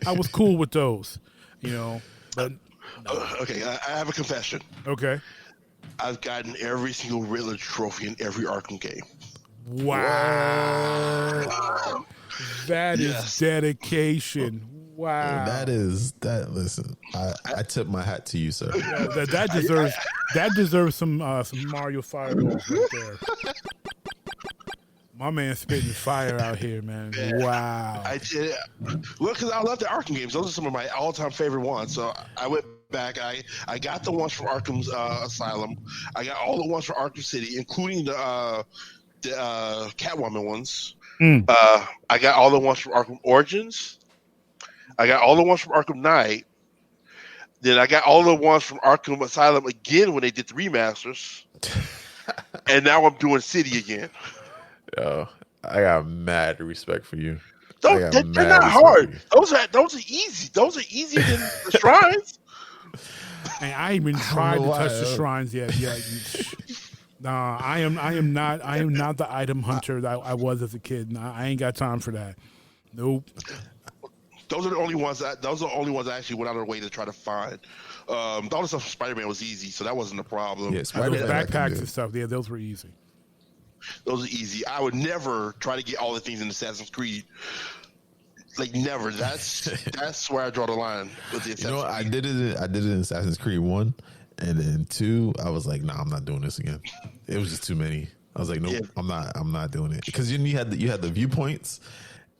I was cool with those. But Okay, I have a confession. Okay. I've gotten every single Riddler trophy in every Arkham game. Wow. That is dedication. Wow. Listen, I tip my hat to you, sir. Yeah, that deserves some Mario fireballs right there. My man spitting fire out here, man. Wow. I did. Well, because I love the Arkham games. Those are some of my all-time favorite ones. So I went back. I got the ones from Arkham's Asylum. I got all the ones from Arkham City, including the Catwoman ones. I got all the ones from Arkham Origins. I got all the ones from Arkham Knight. Then I got all the ones from Arkham Asylum again when they did the remasters. And now I'm doing City again. Yo, I got mad respect for you. They're not hard. Those are easy. Those are easier than the shrines. And I ain't even tried to touch the shrines yet. Nah, I am not the item hunter that I was as a kid. Nah, I ain't got time for that. Nope. Those are the only ones I actually went out of the way to try to find. All the stuff from Spider-Man was easy, so that wasn't a problem. Yeah, Those Spider-Man backpacks and stuff, yeah, those were easy. Those are easy. I would never try to get all the things in Assassin's Creed. Like never. That's where I draw the line with the Assassin's Creed. I did it in Assassin's Creed 1, and then 2, I was like, nah, I'm not doing this again. It was just too many. I was like, nope, yeah. I'm not doing it. Because you had the viewpoints,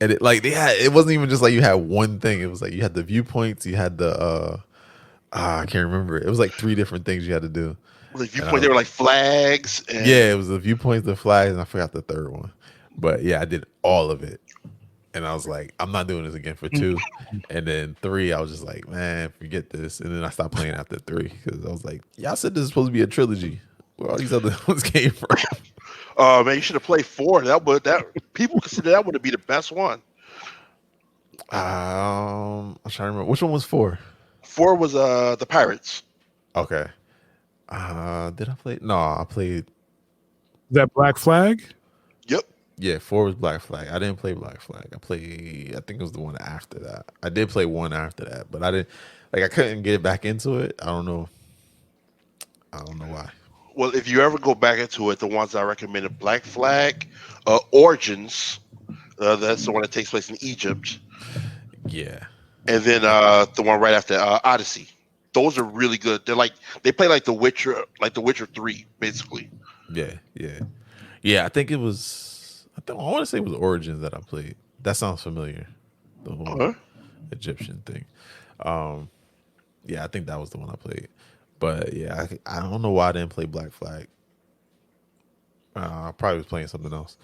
and it wasn't even just like you had one thing. It was like you had the viewpoints, you had the I can't remember. It was like 3 different things you had to do. Like viewpoint, they were like flags. And... Yeah, it was the viewpoints, the flags, and I forgot the third one. But yeah, I did all of it. And I was like, I'm not doing this again for 2. And then 3, I was just like, man, forget this. And then I stopped playing after 3 because I was like, y'all said this is supposed to be a trilogy. Where all these other ones came from? Man, you should have played 4. That people consider that one to be the best one. I'm trying to remember. Which one was 4? 4 was the Pirates. Okay. Did I play? No, I played. That Black Flag? Yep. Yeah, 4 was Black Flag. I didn't play Black Flag. I think it was the one after that. I did play 1 after that, but I didn't. I couldn't get back into it. I don't know why. Well, if you ever go back into it, the ones I recommended: Black Flag, Origins. That's the one that takes place in Egypt. Yeah. And then the one right after Odyssey. Those are really good. They play like The Witcher 3, basically. Yeah. I think it was. I want to say it was Origins that I played. That sounds familiar. The whole Egyptian thing. Yeah, I think that was the one I played. But yeah, I don't know why I didn't play Black Flag. I probably was playing something else.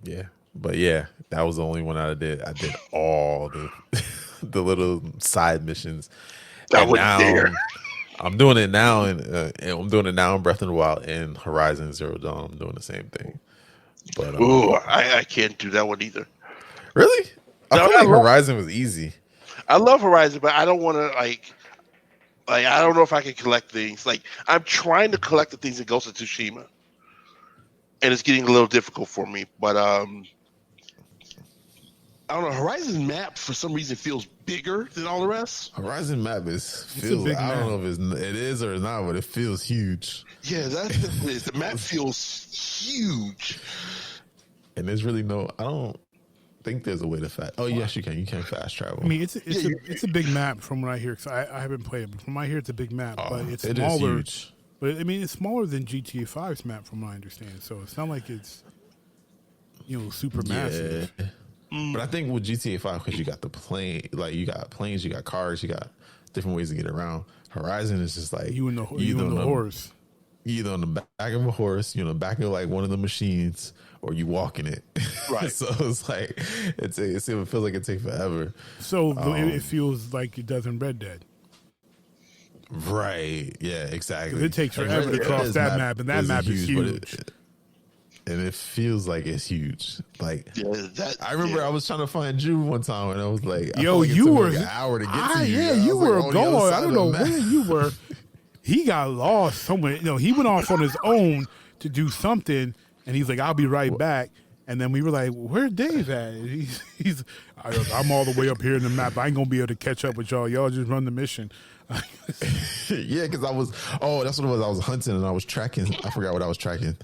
Yeah, but yeah, that was the only one I did. I did all the the little side missions. I And wouldn't now dare. I'm doing it now, and I'm doing it now in Breath of the Wild and Horizon Zero Dawn. I'm doing the same thing. But Ooh, I can't do that one either. really, I No, feel like I love- Horizon was easy. I love Horizon, but I don't want to like I don't know if I can collect things. Like I'm trying to collect the things in Ghost of Tsushima, and it's getting a little difficult for me. But I don't know. Horizon map for some reason feels bigger than all the rest. Horizon map feels. big I don't map. know if it is or not, but it feels huge. Yeah, that's the map feels huge. And there's really no. I don't think there's a way to fast. Oh yes, you can. You can fast travel. I mean, it's a big map from what I hear. Cause I haven't played it, but from what I hear, it's a big map, but it's it is smaller. huge. But I mean, it's smaller than GTA 5's map, from what I understand. So it's not like it's super massive. Yeah. But I think with GTA 5, because you got the plane, like you got planes, you got cars, you got different ways to get around. Horizon is just like You and the on horse. either on the back of a horse, you know, back of like one of the machines, or you walking it. Right. So it's like it feels like it takes forever. So it feels like it does in Red Dead. Right. Yeah. Exactly. It takes Like, forever to Red cross Dead's that map, and that isn't map is but huge. and it feels like it's huge. Like Yeah, that. I remember I was trying to find Drew one time, and I was like, I Yo, felt like it you took me were like an hour to get to you. Yeah, I was you like were on the other going. side I don't of know the map. where you were. He got lost somewhere. He went off on his own to do something, and he's like, "I'll be right back." And then we were like, "Where's Dave at?" And I'm all the way up here in the map. I ain't gonna be able to catch up with y'all. Y'all just run the mission. Yeah, because that's what it was. I was hunting and I was tracking. I forgot what I was tracking,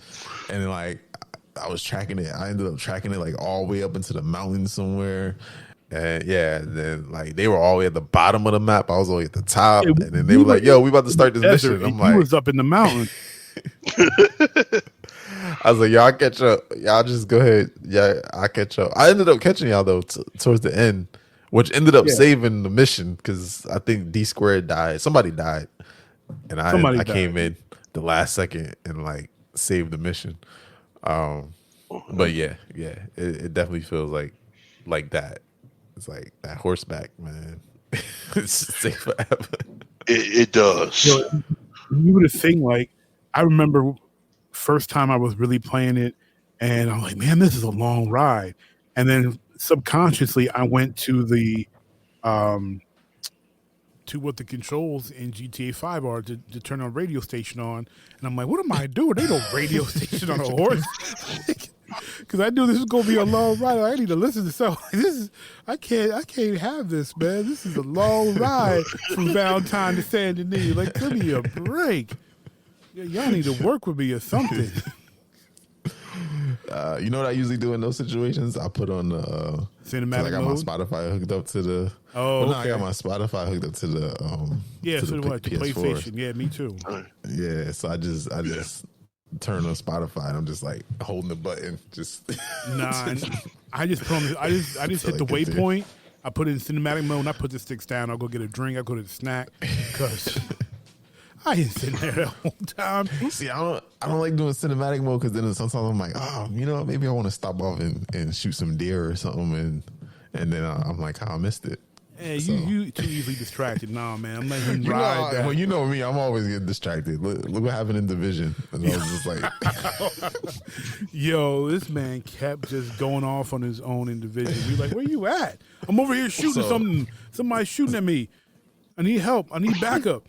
and then, like I was tracking it. I ended up tracking it like all the way up into the mountains somewhere. And yeah, then like they were all the way at the bottom of the map. I was all the way at the top, and then they were like, "Yo, we about to start this mission." And I'm He like, was up in the mountain. I was like, "Y'all catch up. Y'all just go ahead. Yeah, I catch up." I ended up catching y'all though towards the end, which ended up saving the mission because I think D Squared died. Somebody died, and I Somebody came in the last second and like saved the mission. But yeah, it definitely feels like that. It's like that horseback, man. It's just take forever. It does. You would have think like I remember first time I was really playing it, and I'm like, man, this is a long ride. And then subconsciously, I went to the to what the controls in GTA 5 are to turn a radio station on, and I'm like, what am I doing? They no radio station on a horse. Because I knew this was gonna be a long ride. I need to listen to something. I can't have this, man. This is a long ride from Valentine to Saint Denis. Like, give me a break. Y'all need to work with me or something. You know what I usually do in those situations? I put on the Cinematic I got mode? my Spotify hooked up to the. Oh, well, no, okay. I got my Spotify hooked up to the. Yeah, to so the what? The PS4. PlayStation. Yeah, me too. Yeah, so I just turn on Spotify and I'm just like holding the button, just Nah, I just put on. I just hit the I get there. waypoint. I put it in cinematic mode. And I put the sticks down. I'll go get a drink. I go to the snack because I ain't sitting there the whole time. See, I don't like doing cinematic mode because then sometimes I'm like, oh, you know, maybe I want to stop off and shoot some deer or something, and then I'm like, oh, I missed it. Hey, So- you too easily distracted. Nah, man, I'm letting him You know, ride that. well, you know me, I'm always getting distracted. Look what happened in Division, and I was just like, Yo, this man kept just going off on his own individual. We like, where you at? I'm over here shooting So- something. Somebody's shooting at me. I need help. I need backup.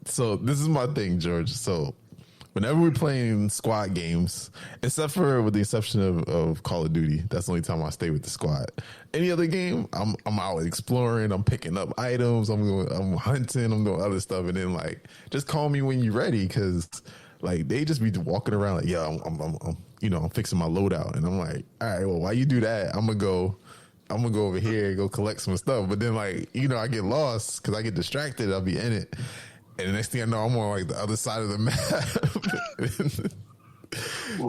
So this is my thing, George. So whenever we're playing squad games, except for with the exception of Call of Duty, that's the only time I stay with the squad. Any other game, I'm out exploring, I'm picking up items, I'm hunting, I'm doing other stuff, and then like just call me when you're ready, because like they just be walking around like, yeah, I'm fixing my loadout, and I'm like, all right, well, while you do that, I'm gonna go over here and go collect some stuff, but then like I get lost because I get distracted, I'll be in it. And the next thing I know, I'm on like the other side of the map.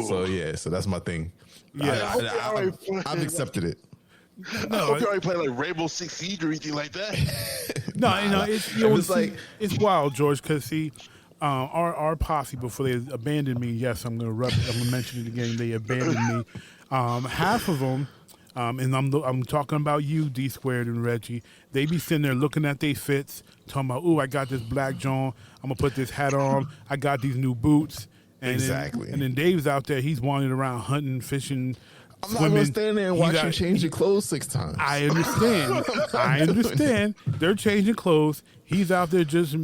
So yeah, so that's my thing. Yeah. I've accepted it. I hope you already play like Rainbow Six Siege or anything like that. It's wild, George. Because see, our posse before they abandoned me. Yes, I'm gonna mention it again. They abandoned me. Half of them, and I'm talking about you, D Squared and Reggie. They be sitting there looking at their fits, talking about, "Ooh, I got this black John. I'm gonna put this hat on. I got these new boots." And Exactly. Then Dave's out there. He's wandering around hunting, fishing. I'm not gonna stand there and watch you change your clothes 6 times. I understand. They're changing clothes. He's out there just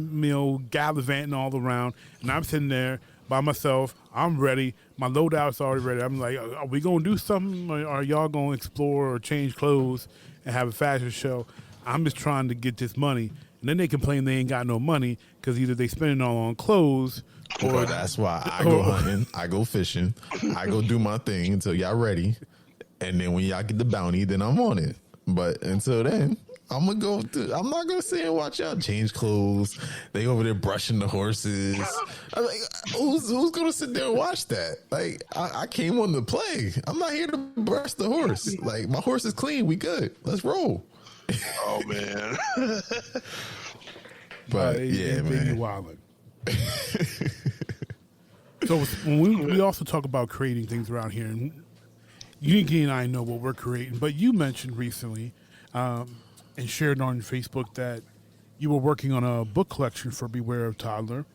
gallivanting all around, and I'm sitting there by myself. I'm ready. My loadout's already ready. I'm like, are we gonna do something? Or are y'all gonna explore or change clothes and have a fashion show? I'm just trying to get this money, and then they complain they ain't got no money because either they spend it all on clothes. Or that's why I go hunting, I go fishing, I go do my thing until y'all ready, and then when y'all get the bounty, then I'm on it. But until then, I'm not gonna sit and watch y'all change clothes. They over there brushing the horses. I'm like, who's gonna sit there and watch that? Like, I came on to play. I'm not here to brush the horse. Like, my horse is clean. We good. Let's roll. Oh man. But yeah, man. Wildin'. So when we also talk about creating things around here, and UNIQDNA and I know what we're creating, but you mentioned recently and shared on Facebook that you were working on a book collection for Beware of Toddler,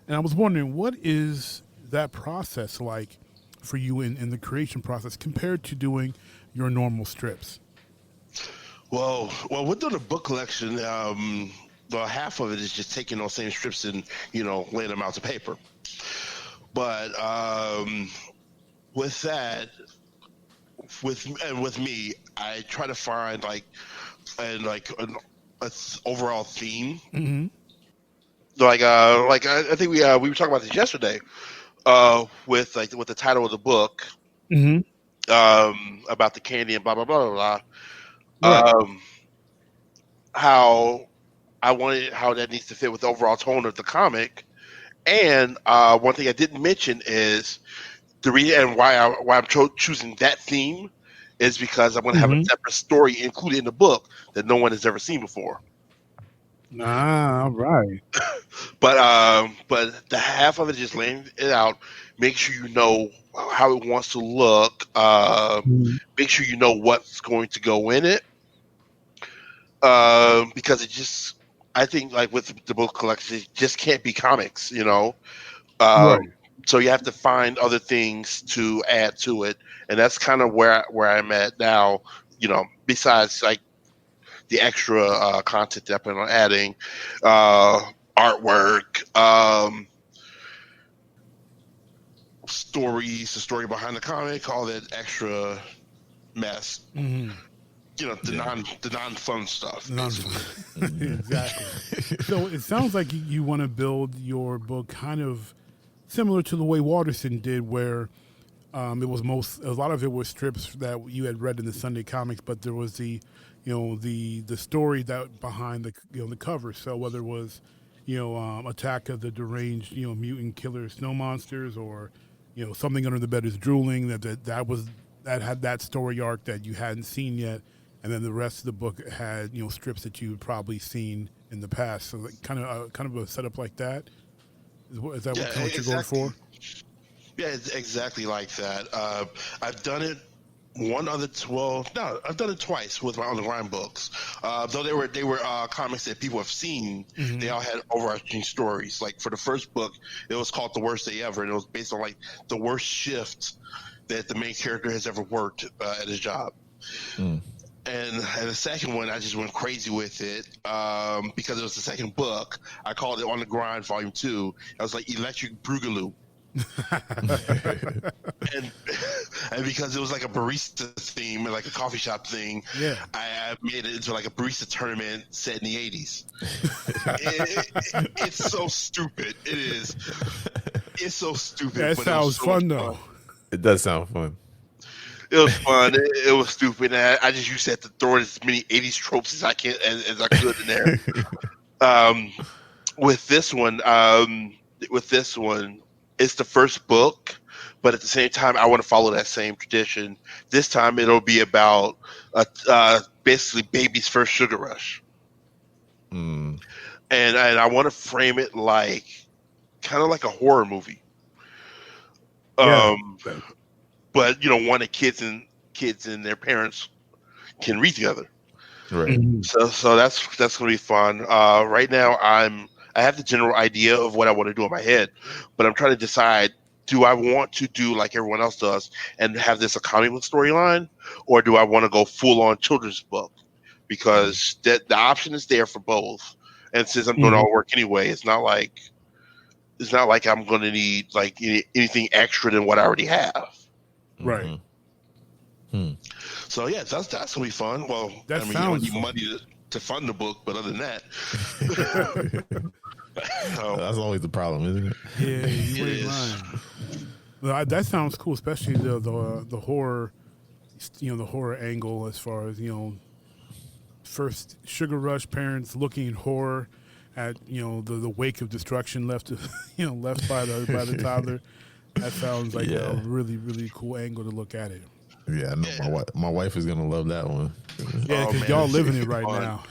and I was wondering, what is that process like for you in the creation process compared to doing your normal strips? Well, we're doing a book collection. Well, half of it is just taking those same strips and laying them out to paper. But with that, with me, I try to find an overall theme. Mm-hmm. I think we were talking about this yesterday. With the title of the book, mm-hmm. About the candy and blah blah blah blah blah. Right. How that needs to fit with the overall tone of the comic. And one thing I didn't mention is the reason why I'm choosing that theme is because I'm going to have a separate story included in the book that no one has ever seen before. Ah, right. But the half of it just laying it out. Make sure you know how it wants to look. Make sure you know what's going to go in it. Because it just, I think, like with the book collection, it just can't be comics, Right. So you have to find other things to add to it, and that's kind of where I'm at now. Besides like the extra content that I'm adding, artwork, stories, the story behind the comic, all that extra mess. Mm-hmm. The non-fun stuff. Exactly. So it sounds like you want to build your book kind of similar to the way Waterston did, where a lot of it was strips that you had read in the Sunday comics, but there was the story that behind the cover. So whether it was Attack of the Deranged Mutant Killer Snow Monsters, or Something Under the Bed Is Drooling, that had that story arc that you hadn't seen yet. And then the rest of the book had, strips that you'd probably seen in the past. So kind of a setup like that. Is that what you're going for? Yeah, it's exactly like that. I've done it I've done it twice with my On the Grind books. Though they were comics that people have seen, mm-hmm. They all had overarching stories. Like for the first book, it was called The Worst Day Ever, and it was based on like the worst shift that the main character has ever worked at his job. Mm. And the second one, I just went crazy with it because it was the second book. I called it On the Grind Volume 2. I was like Electric Boogaloo. and because it was like a barista theme and like a coffee shop thing, yeah, I made it into like a barista tournament set in the 80s. It's so stupid. It is. It's so stupid. That but sounds so fun though. It does sound fun. It was fun. It was stupid. And I just used that to throw in as many 80s tropes as I could in there. With this one, it's the first book, but at the same time, I want to follow that same tradition. This time, it'll be about basically baby's first sugar rush, and I want to frame it like kind of like a horror movie. Yeah. But one that kids and their parents can read together. Right. So that's gonna be fun. Right now, I have the general idea of what I want to do in my head, but I'm trying to decide: do I want to do like everyone else does and have this a comic book storyline, or do I want to go full on children's book? Because the option is there for both. And since I'm doing all the work anyway, it's not like I'm going to need like anything extra than what I already have. Right. So yeah, that's gonna be fun. Well, That you sounds don't need money to fund the book, but other than that, That's always the problem, isn't it? Yeah, you ain't lying. Well, that sounds cool, especially the horror, the horror angle as far as first sugar rush parents looking in horror at the wake of destruction left left by the toddler. That sounds like a really, really cool angle to look at it. Yeah, I know my wife is gonna love that one. Yeah, because y'all living it right now.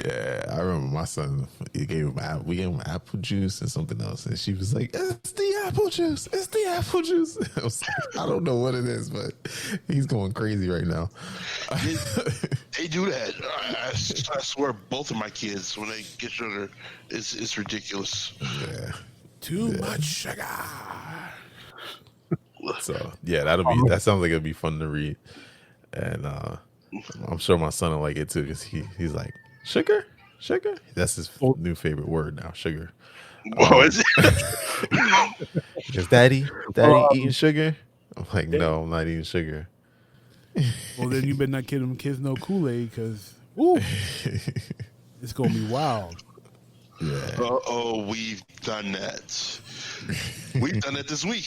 Yeah, I remember my son. We gave him apple juice and something else, and she was like, "It's the apple juice. It's the apple juice." I was like, I don't know what it is, but he's going crazy right now. They do that. I swear, both of my kids when they get sugar, it's ridiculous. Yeah. Too much sugar. So yeah, that sounds like it'll be fun to read, and I'm sure my son will like it too because he's like sugar. That's his new favorite word now, sugar. What is it? Is daddy eating sugar? I'm like, no, I'm not eating sugar. Well, then you better not give them kids no Kool-Aid because it's gonna be wild. Yeah. Oh, we've done that. We've done it this week.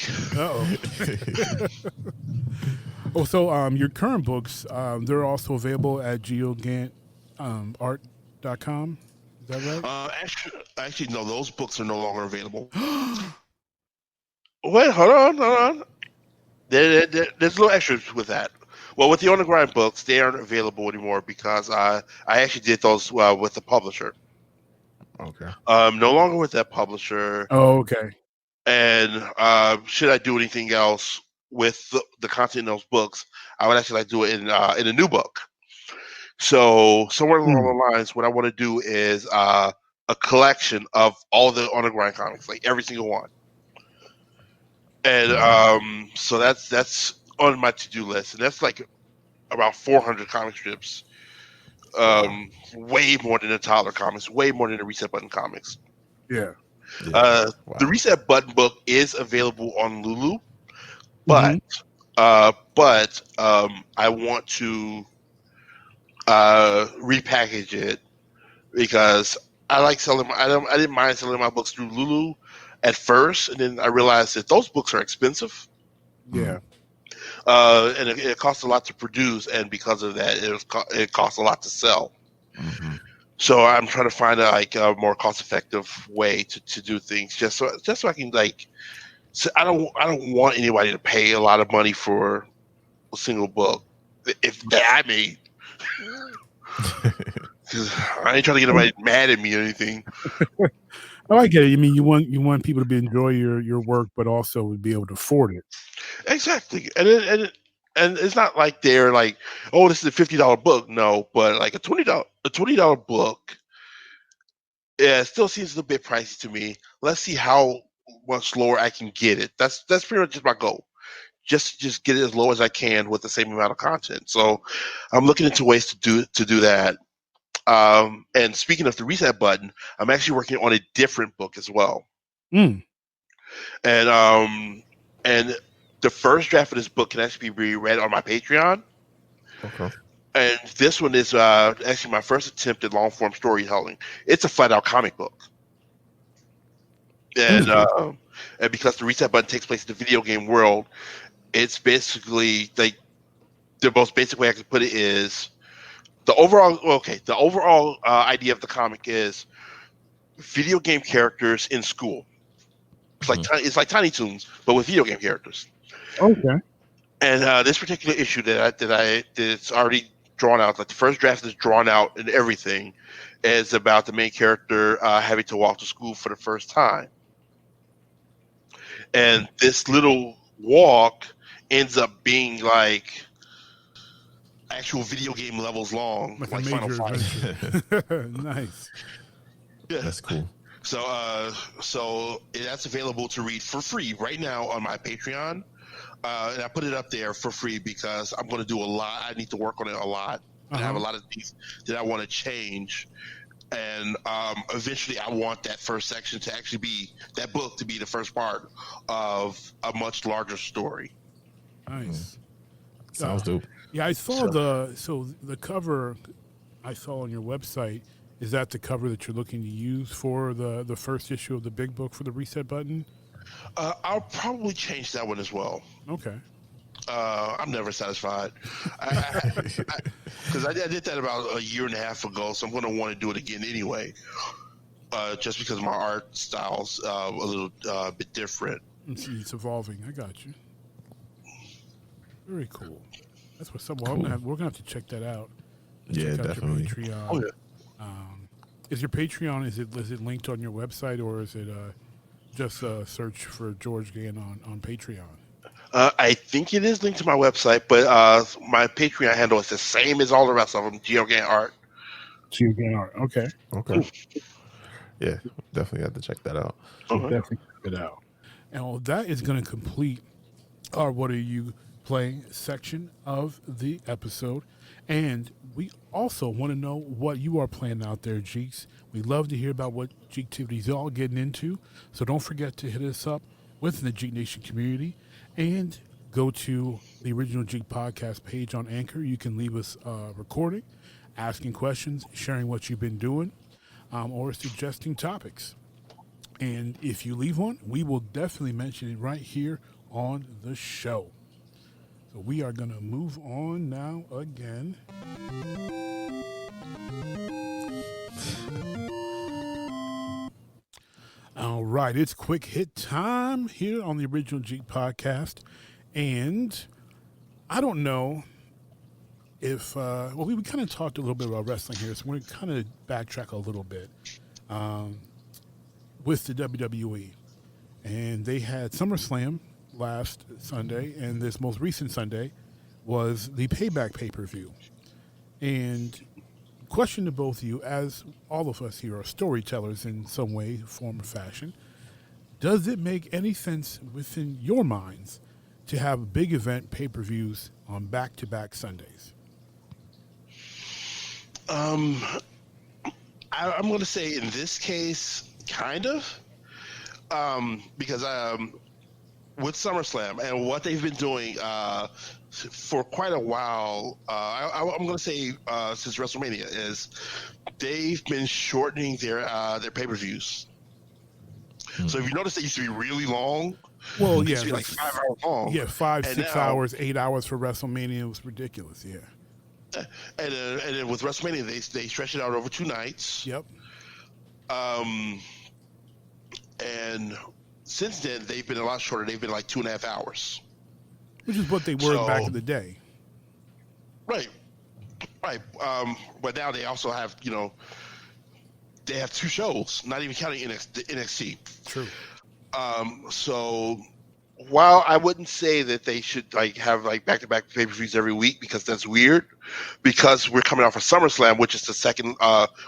So your current books, they're also available at geogantart.com. Is that right? Actually, no. Those books are no longer available. Wait, hold on. There's little extras with that. Well, with the On the Grind books, they aren't available anymore because I actually did those with the publisher. Okay. No longer with that publisher. Oh, okay. And should I do anything else with the content in those books, I would actually like to do it in a new book. So somewhere along the lines, what I want to do is a collection of all the On the Grind comics, like every single one. And so that's on my to-do list, and that's like about 400 comic strips. Way more than the Tyler comics, way more than the Reset Button comics. Yeah. The Reset Button book is available on Lulu, but I want to repackage it because I like selling. I didn't mind selling my books through Lulu at first, and then I realized that those books are expensive. Yeah. And it costs a lot to produce, and because of that, it costs a lot to sell. So I'm trying to find a more cost-effective way to do things, just so I can So I don't want anybody to pay a lot of money for a single book if that I made. Because I ain't trying to get anybody mad at me or anything. Oh, I get it. I mean, you want people to enjoy your work, but also be able to afford it. Exactly, and it's not like they're like, oh, this is a $50 book. No, but like a $20 book, yeah, it still seems a bit pricey to me. Let's see how much lower I can get it. That's pretty much just my goal. Just get it as low as I can with the same amount of content. So I'm looking into ways to do that. And speaking of the Reset Button, I'm actually working on a different book as well. And the first draft of this book can actually be read on my Patreon. Okay. And this one is actually my first attempt at long form storytelling. It's a flat out comic book. And because the Reset Button takes place in the video game world, it's basically like the most basic way I can put it is the overall idea of the comic is video game characters in school. It's like Tiny Toons, but with video game characters. Okay. And this particular issue that's already drawn out, like the first draft is drawn out and everything, is about the main character having to walk to school for the first time. And this little walk ends up being like actual video game levels long, like Final Fight. Nice. Yeah. That's cool. So that's available to read for free right now on my Patreon. And I put it up there for free because I'm going to do a lot. I need to work on it a lot. I have a lot of things that I want to change. And eventually I want that first section to actually be that book to be the first part of a much larger story. Nice. Sounds dope. Yeah, I saw the cover I saw on your website. Is that the cover that you're looking to use for the first issue of the big book for the Reset Button? I'll probably change that one as well. Okay. I'm never satisfied because I did that about a year and a half ago, so I'm going to want to do it again anyway, just because my art style's a little bit different. It's evolving. I got you. Very cool. That's what's up. Well, we're gonna have to check that out. Yeah, check out definitely. Your Patreon. Oh, yeah. Is your Patreon is it linked on your website, or is it just search for George Gant on Patreon? I think it is linked to my website, but my Patreon handle is the same as all the rest of them. George Gant Art. George Gant Art. Okay. Okay. Yeah, definitely have to check that out. Definitely check it out. And well, that is going to complete our "What Are You Playing" section of the episode. And we also want to know what you are playing out there, Jeeks. We love to hear about what Jeektivity's all getting into. So don't forget to hit us up within the Jeek Nation community and go to the Original Jeek podcast page on Anchor. You can leave us a recording, asking questions, sharing what you've been doing, or suggesting topics. And if you leave one, we will definitely mention it right here on the show. So we are going to move on now again. All right, it's quick hit time here on the Original Jeek podcast. And I don't know if, we kind of talked a little bit about wrestling here, so we're going to kind of backtrack a little bit with the WWE. And they had SummerSlam last Sunday, and this most recent Sunday was the Payback pay-per-view. And question to both of you, as all of us here are storytellers in some way, form, or fashion, does it make any sense within your minds to have big event pay-per-views on back-to-back Sundays? I'm going to say in this case, kind of, because with SummerSlam and what they've been doing for quite a while, I'm going to say since WrestleMania, is they've been shortening their pay-per-views. So if you notice, they used to be really long. Well, They yeah, used to be like 5 hours long. Yeah, 5, And 6 now- hours, 8 hours for WrestleMania. It was ridiculous. Yeah. And then with WrestleMania, they stretched it out over 2 nights. Yep. And since then, they've been a lot shorter. They've been like 2.5 hours. Which is what they were back in the day. Right. But now they also have, they have 2 shows, not even counting NXT. True. So while I wouldn't say that they should have back-to-back pay-per-views every week, because that's weird, because we're coming off of SummerSlam, which is the second,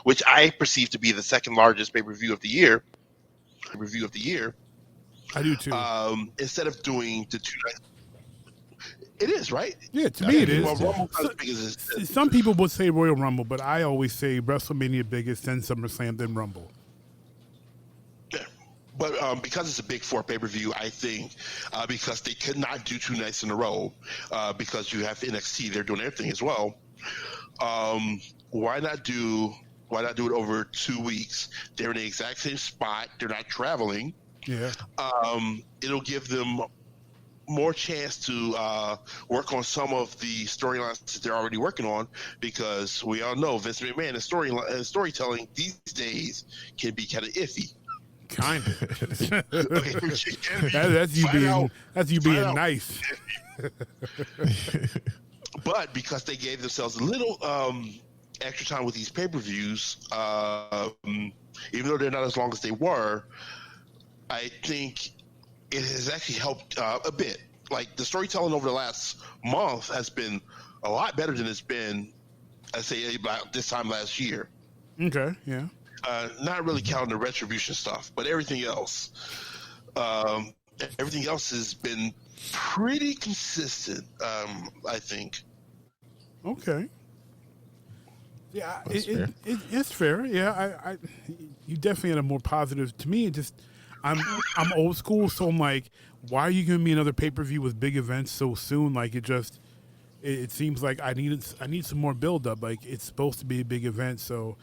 which I perceive to be the second largest pay-per-view of the year. I do too. Instead of doing the 2 nights. It is, right? Yeah, to me it is. Well, Rumble's not as big as this. Some people would say Royal Rumble, but I always say WrestleMania biggest, then SummerSlam, then Rumble. Yeah. But because it's a big 4 pay-per-view, I think because they could not do 2 nights in a row, because you have NXT, they're doing their thing as well. Why not do it over 2 weeks? They're in the exact same spot. They're not traveling. Yeah. It'll give them more chance to work on some of the storylines that they're already working on, because we all know Vince McMahon and storytelling these days can be kind of iffy. Kind of. Okay, That's you being nice. But because they gave themselves a little extra time with these pay-per-views, even though they're not as long as they were, I think it has actually helped a bit. Like the storytelling over the last month has been a lot better than it's been, I say, about this time last year. Okay, yeah. Not really counting the retribution stuff, but everything else has been pretty consistent. I think. Okay. Yeah, it's fair. Yeah, I you definitely had a more positive. To me, I'm old school, so I'm like, why are you giving me another pay-per-view with big events so soon? Like it seems like I need some more build-up. Like it's supposed to be a big event, so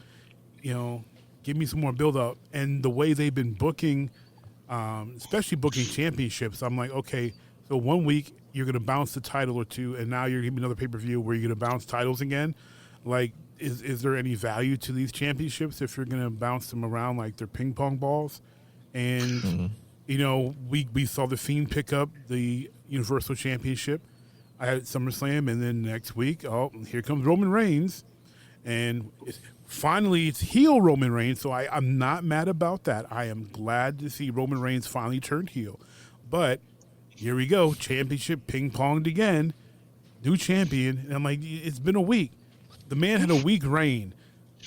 give me some more build-up. And the way they've been booking, especially booking championships, I'm like, okay, so 1 week you're gonna bounce the title or two, and now you're giving me another pay-per-view where you're gonna bounce titles again. Like, is there any value to these championships if you're gonna bounce them around like they're ping pong balls? And we saw the Fiend pick up the Universal Championship at SummerSlam, and then next week, here comes Roman Reigns, and finally it's heel Roman Reigns. So I'm not mad about that. I am glad to see Roman Reigns finally turned heel. But here we go, championship ping ponged again, new champion, and I'm like, it's been a week. The man had a week reign,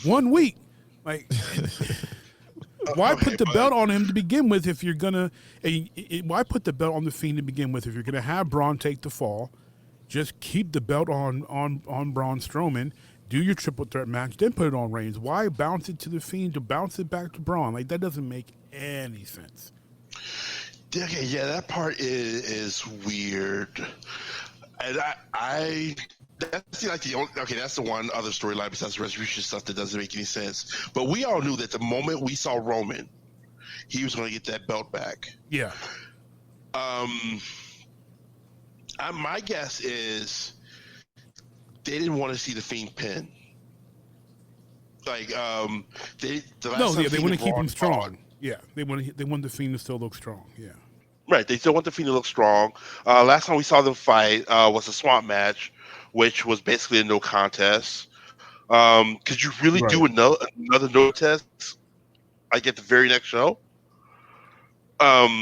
1 week, like. Why put the belt on him to begin with if you're gonna? Why put the belt on the Fiend to begin with if you're gonna have Braun take the fall? Just keep the belt on Braun Strowman. Do your triple threat match, then put it on Reigns. Why bounce it to the Fiend to bounce it back to Braun? Like that doesn't make any sense. Okay, yeah, that part is weird, and that's like that's the one other storyline besides the retribution stuff that doesn't make any sense. But we all knew that the moment we saw Roman, he was going to get that belt back. Yeah. My guess is they didn't want to see the Fiend pin. Like they want to keep him strong. Yeah, they want the Fiend to still look strong. Yeah. Right, they still want the Fiend to look strong. Last time we saw them fight was a swamp match, which was basically a no contest. Could you really do another no test? Like at the very next show. What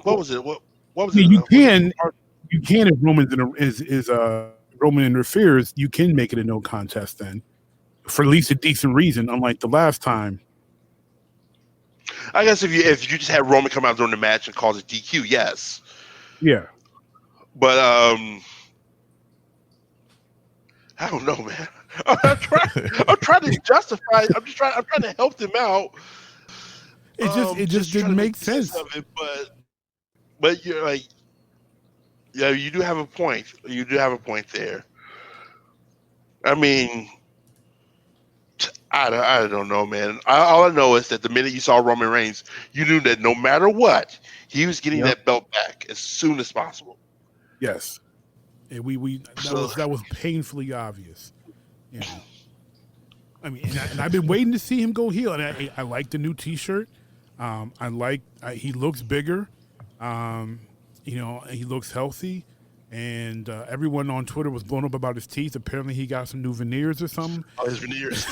was it? What was it? You can if Roman interferes, you can make it a no contest then, for at least a decent reason. Unlike the last time. I guess if you just had Roman come out during the match and cause it DQ, yes. Yeah. But I don't know, man. I'm trying to justify. I'm trying to help them out. It just didn't make sense. But you're like, yeah, you do have a point. You do have a point there. I mean, I don't know, man. All I know is that the minute you saw Roman Reigns, you knew that no matter what, he was getting that belt back as soon as possible. Yes, and that was painfully obvious. You know, I mean, and I've been waiting to see him go heel, and I like the new T-shirt. He looks bigger. He looks healthy, and everyone on Twitter was blown up about his teeth. Apparently, he got some new veneers or something. Oh, his veneers.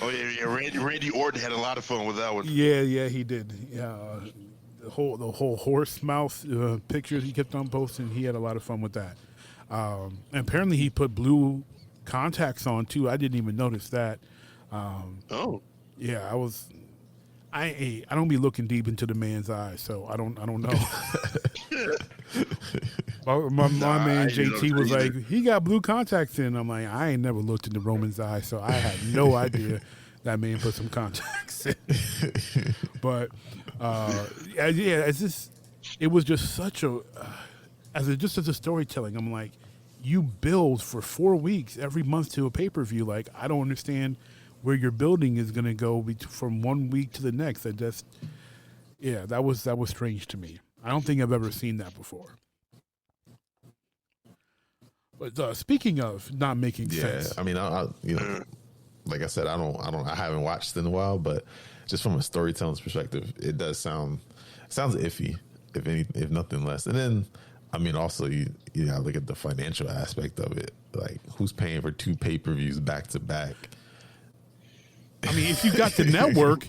Oh yeah. Randy Orton had a lot of fun with that one. Yeah, he did. Yeah, the whole horse mouth pictures he kept on posting. He had a lot of fun with that. And apparently, he put blue contacts on too. I didn't even notice that. Yeah, I don't be looking deep into the man's eyes, so I don't know. my man JT was like, he got blue contacts in. I'm like, I ain't never looked into Roman's eyes, so I had no idea that man put some contacts in. But it was just such a as a storytelling. I'm like, you build for 4 weeks every month to a pay-per-view. Like, I don't understand where your building is going to go from 1 week to the next. That was strange to me. I don't think I've ever seen that before. But speaking of not making sense, I mean, like I said, I haven't watched in a while, but just from a storytelling perspective, it does sounds iffy, if nothing less. And then, I mean, also you gotta look at the financial aspect of it. Like, who's paying for 2 pay-per-views back to back? I mean, if you got the network,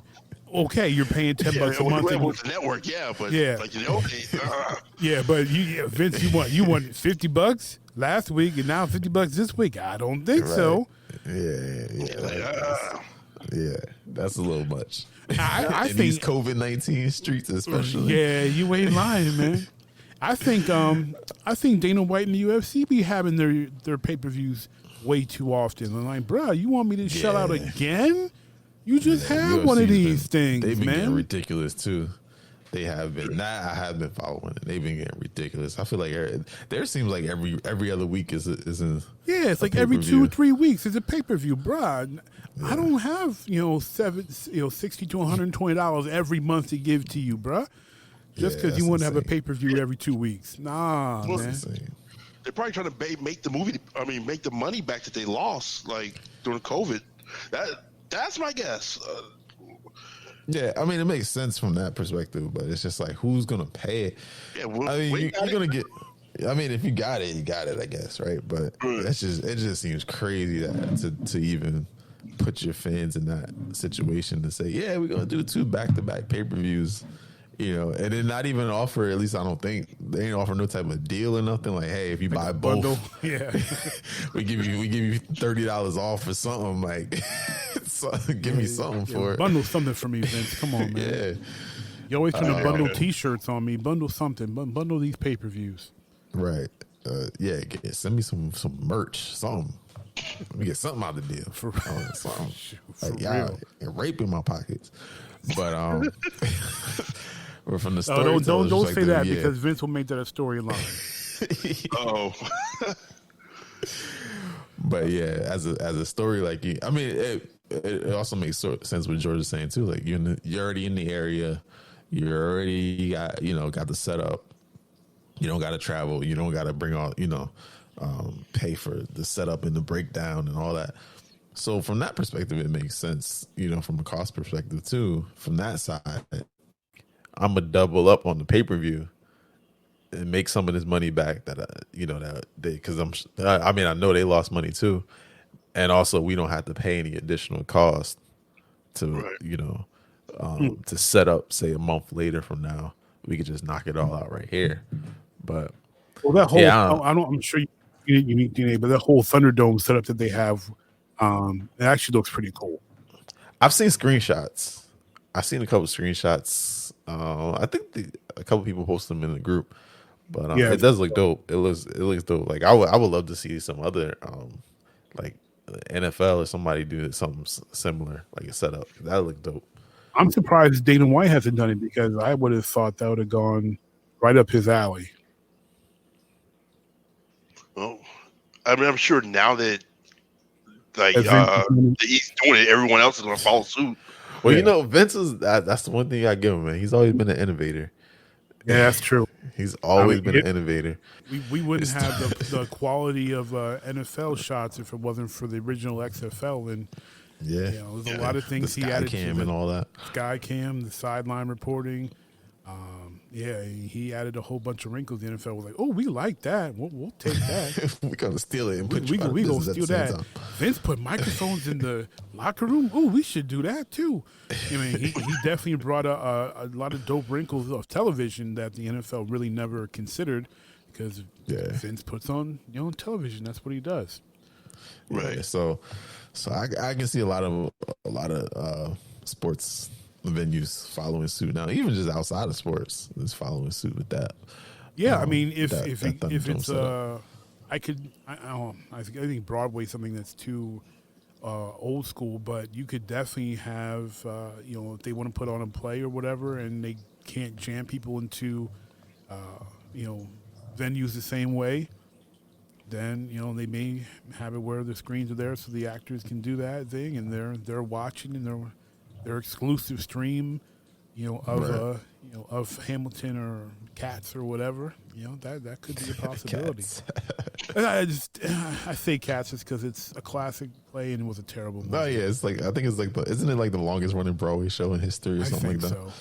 okay, you're paying $10 a month. With the network, yeah, but like yeah, but Vince, you want $50 last week and now $50 this week? I don't think so. Yeah, that's a little much. I think these COVID-19 streets, especially. Yeah, you ain't lying, man. I think Dana White and the UFC be having their pay-per-views way too often. I'm like, bro, you want me to shell out again? You just had one of these things, they've been man. getting ridiculous too. They have been. I have been following it. They've been getting ridiculous. I feel like there seems like every other week is it's like every 2 or 3 weeks is a pay-per-view, bruh. Yeah. I don't have $60 to $120 every month to give to you, bruh. Just because you want to have a pay-per-view every 2 weeks. Nah, man. They're probably trying to make the money back that they lost, like during COVID. That's my guess. Yeah, I mean, it makes sense from that perspective, but it's just like, who's gonna pay it? Yeah, I mean, you're gonna get. I mean, if you got it, you got it, I guess, right? But it just seems crazy to even put your fans in that situation to say, yeah, we're gonna do 2 back-to-back pay-per-views. And then not even offer, at least I don't think, they ain't offer no type of deal or nothing. Like, hey, if you buy both, bundle. Yeah, we give you $30 off or something. Like, give me something for it. Bundle something for me, Vince. Come on, man. Yeah, you always trying to bundle T-shirts on me. Bundle something. Bundle these pay-per-views. Right. Send me some merch, something. Let me get something out of the deal. For something. For like, y'all and rape in my pockets. But or from the story. Don't say that because Vince will make that a storyline. But yeah, as a story, like, I mean, it also makes sense what George is saying too. Like, you're already in the area, you already got the setup. You don't got to travel. You don't got to bring all pay for the setup and the breakdown and all that. So from that perspective, it makes sense. From a cost perspective too. From that side, I'm gonna double up on the pay-per-view and make some of this money back because I know they lost money too, and also we don't have to pay any additional cost to to set up, say, a month later from now. We could just knock it all out right here. But that whole I'm sure UNIQDNA, but that whole Thunderdome setup that they have, it actually looks pretty cool. I've seen screenshots. I've seen a couple of screenshots. I think a couple people post them in the group, but it does look dope. It looks dope. Like I would love to see some other like NFL or somebody do something similar, like a setup. That would look dope. I'm surprised Dana White hasn't done it because I would have thought that would have gone right up his alley. Well, I mean, I'm sure now that he's doing it, everyone else is going to follow suit. Well, Vince is that's the one thing I give him, man. He's always been an innovator. Yeah, that's true. He's always been an innovator. We wouldn't have the quality of NFL shots if it wasn't for the original XFL. And there's a lot of things he added to and all that. Sky cam, the sideline reporting. He added a whole bunch of wrinkles. The NFL was like, "Oh, we like that. We'll take that. We're gonna steal it and put we gonna steal that." Vince put microphones in the locker room. Oh, we should do that too. I mean, he definitely brought a lot of dope wrinkles of television that the NFL really never considered because Vince puts on television. That's what he does. Right. Yeah, so I can see a lot of sports venues following suit now, even just outside of sports is following suit with that. Yeah, I mean, if it's I think Broadway's something that's too old school, but you could definitely have if they want to put on a play or whatever, and they can't jam people into venues the same way. Then they may have it where the screens are there so the actors can do that thing, and they're watching and their exclusive stream, of Hamilton or Cats or whatever. That could be a possibility. I say Cats just because it's a classic play and it was a terrible movie. Oh yeah, it's like I think it's like isn't it like the longest running Broadway show in history or something like that? So.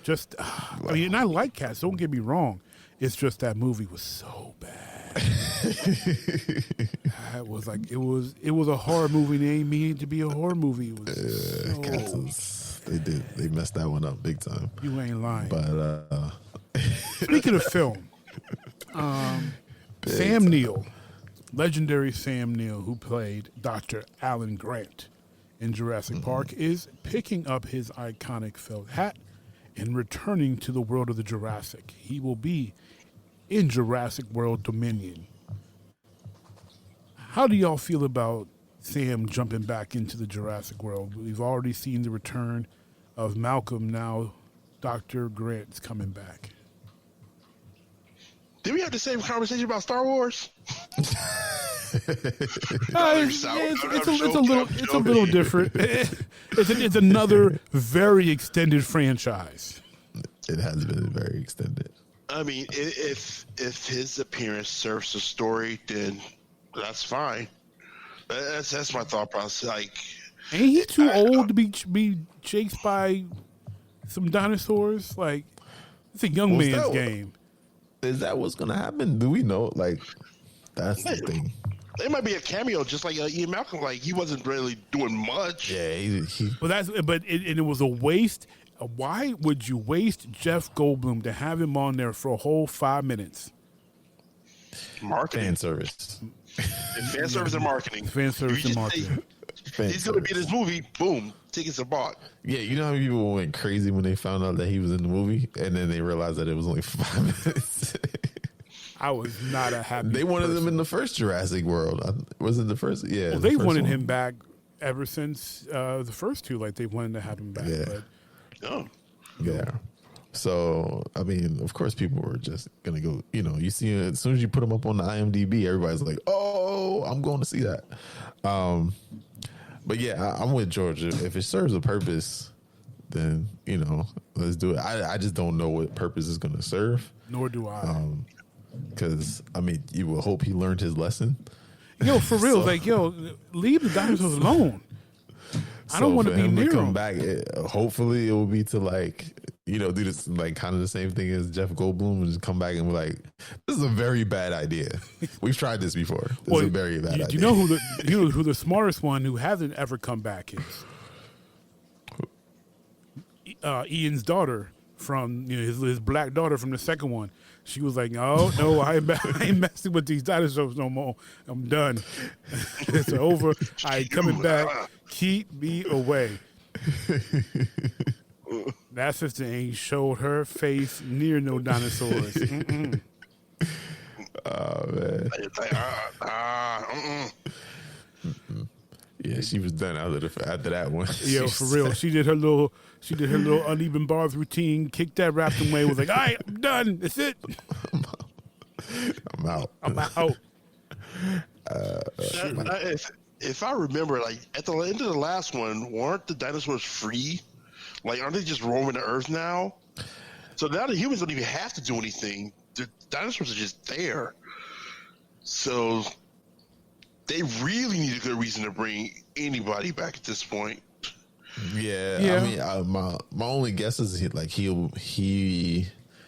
Just, I mean, and I like Cats. Don't get me wrong. It's just that movie was so bad. It was like it was a horror movie. They ain't mean it to be a horror movie. It was Cats they messed that one up big time. You ain't lying. But speaking of film, Sam Neill, legendary Sam Neill, who played Dr. Alan Grant in Jurassic Park, is picking up his iconic felt hat and returning to the world of the Jurassic. He will be in Jurassic World Dominion. How do y'all feel about Sam jumping back into the Jurassic World? We've already seen the return of Malcolm. Now Dr. Grant's coming back. Did we have the same conversation about Star Wars? It's a little different. It's another very extended franchise. It has been very extended. I mean, if his appearance serves the story, then that's fine. That's my thought process. Like, ain't he too old to be chased by some dinosaurs? Like, it's a young man's game. Is that what's gonna happen? Do we know? Like, that's the thing. It might be a cameo, just like Ian Malcolm. Like, he wasn't really doing much. Yeah, it was a waste. Why would you waste Jeff Goldblum to have him on there for a whole 5 minutes? Marketing. Fan service. Fan service and marketing. Fan service and marketing. He's going to be in this movie. Boom. Tickets are bought. Yeah, you know how people went crazy when they found out that he was in the movie, and then they realized that it was only 5 minutes. I was not a happy. They wanted him in the first Jurassic World. Was it the first? Yeah. Well, they wanted him back ever since the first two. Like, they wanted to have him back. Yeah. But, yeah. So, I mean, of course, people were just going to go, you see it as soon as you put him up on the IMDb, everybody's like, oh, I'm going to see that. But yeah, I'm with George. If it serves a purpose, then, let's do it. I just don't know what purpose it's going to serve. Nor do I. Because, I mean, you would hope he learned his lesson. Yo, for real, leave the dinosaurs alone. I don't want to be near come him. Back. Hopefully, it will be to do this kind of the same thing as Jeff Goldblum and just come back and be like, "This is a very bad idea. We've tried this before. This is a very bad idea." You know who the smartest one who hasn't ever come back is? Ian's daughter from his black daughter from the second one. She was like, "Oh no, I ain't messing with these dinosaurs no more. I'm done. It's over. I ain't coming back. Keep me away." That sister ain't showed her face near no dinosaurs. Oh man. Yeah, she was done after that one. Yeah, for real. She did her little uneven bars routine, kicked that Raptor away, was like, all right, I'm done. That's it. I'm out. If I remember, at the end of the last one, weren't the dinosaurs free? Aren't they just roaming the earth now? So now the humans don't even have to do anything. The dinosaurs are just there. So they really need a good reason to bring anybody back at this point. Yeah. I mean, my only guess is they're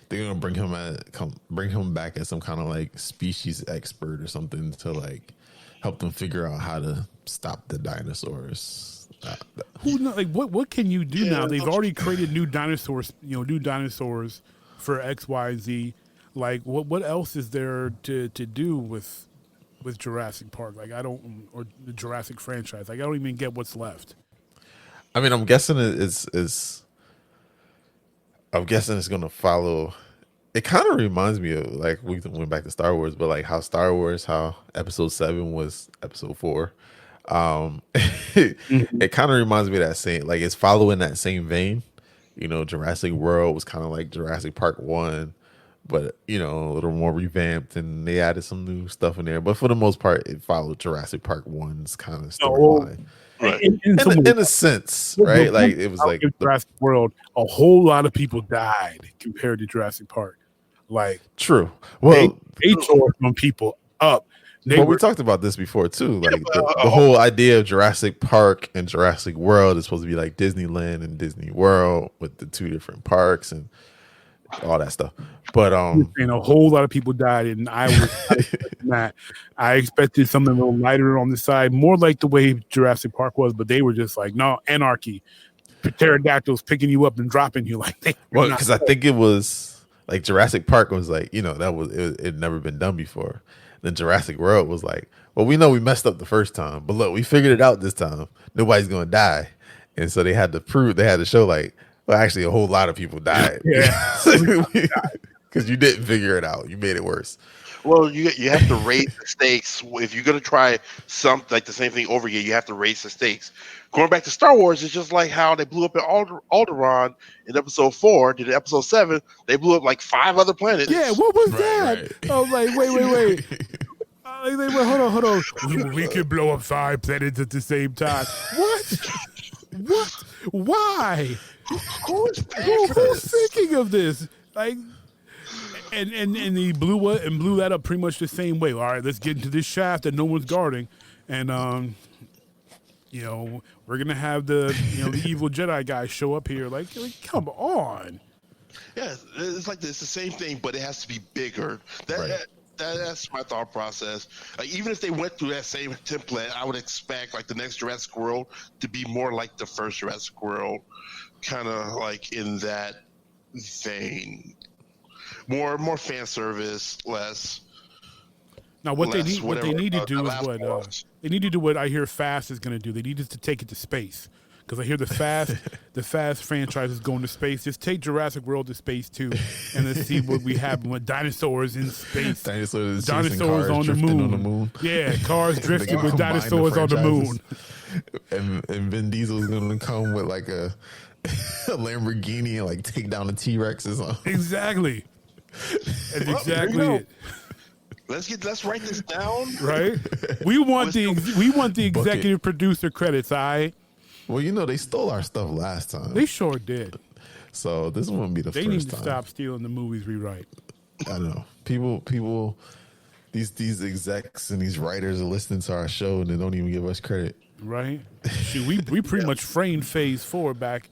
gonna bring him back as some kind of species expert or something to help them figure out how to stop the dinosaurs. Who knows? What can you do now? They've already created new dinosaurs for X, Y, and Z. What else is there to do with Jurassic Park? Or the Jurassic franchise. I don't even get what's left. I mean, I'm guessing it's going to follow. It kind of reminds me of we went back to Star Wars, but how Episode 7 was Episode 4. It kind of reminds me of that same, it's following that same vein. Jurassic World was kind of like Jurassic Park 1, but a little more revamped, and they added some new stuff in there. But for the most part, it followed Jurassic Park 1's kind of storyline. Right. In a sense, right? It was Jurassic World, a whole lot of people died compared to Jurassic Park. True. Well, they tore some people up. But we talked about this before too. Like the whole idea of Jurassic Park and Jurassic World is supposed to be like Disneyland and Disney World with the two different parks and all that stuff. But and a whole lot of people died, and I expected something a little lighter on the side, more like the way Jurassic Park was, but they were just like, no, anarchy, pterodactyls picking you up and dropping you like they. Well, because I think it was like Jurassic Park was like, that was it had never been done before. Then Jurassic World was like, well, we know we messed up the first time, but look, we figured it out this time. Nobody's gonna die, and so they had to show like, well, actually, a whole lot of people died. Yeah, because you didn't figure it out. You made it worse. Well, you have to raise the stakes. If you're gonna try something like the same thing over again, you have to raise the stakes. Going back to Star Wars, it's just like how they blew up in Alderaan in Episode 4. Did Episode 7? They blew up like 5 other planets. Yeah, what was that? Right. I was like, wait. Hold on. We could blow up 5 planets at the same time. What? Why? Who's thinking of this? Like, and he blew that up pretty much the same way. All right, let's get into this shaft that no one's guarding, and we're gonna have the evil Jedi guy show up here. Like come on. Yeah, it's like it's the same thing, but it has to be bigger. That's my thought process. Even if they went through that same template, I would expect like the next Jurassic World to be more like the first Jurassic World, kind of like in that vein. More fan service, less. Now, what they need to do is what I hear Fast is going to do. They need to take it to space, because I hear the Fast franchise is going to space. Just take Jurassic World to space too, and let's see what we have with dinosaurs in space. Dinosaurs on the moon. Yeah, cars drifting with dinosaurs on the moon. And Vin Diesel's going to come with like a Lamborghini and like take down the T-Rex or something. Exactly. That's exactly it. Let's write this down. Right? We want the executive producer credits, all right? Well, they stole our stuff last time. They sure did. So this won't be the first time. They need to stop stealing the movies we write. I know. People these execs and these writers are listening to our show and they don't even give us credit. Right? Shoot, we pretty much framed Phase 4 back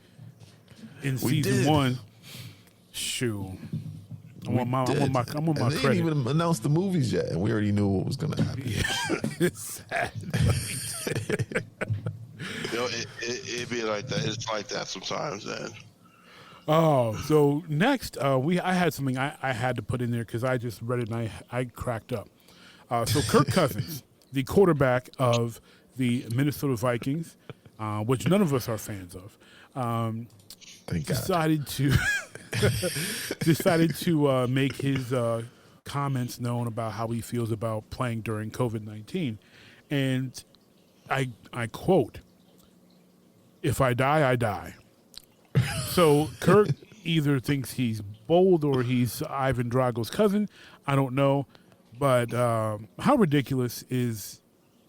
in season 1. Shoot. I want my credit. They didn't even announce the movies yet, and we already knew what was going to happen. Yeah. It's sad. It be like that. It's like that sometimes, man. Oh, so next, I had something I had to put in there because I just read it and I cracked up. So Kirk Cousins, the quarterback of the Minnesota Vikings, which none of us are fans of, decided to make his comments known about how he feels about playing during COVID-19. And I quote, "If I die, I die." So Kirk either thinks he's bold or he's Ivan Drago's cousin. I don't know. But how ridiculous is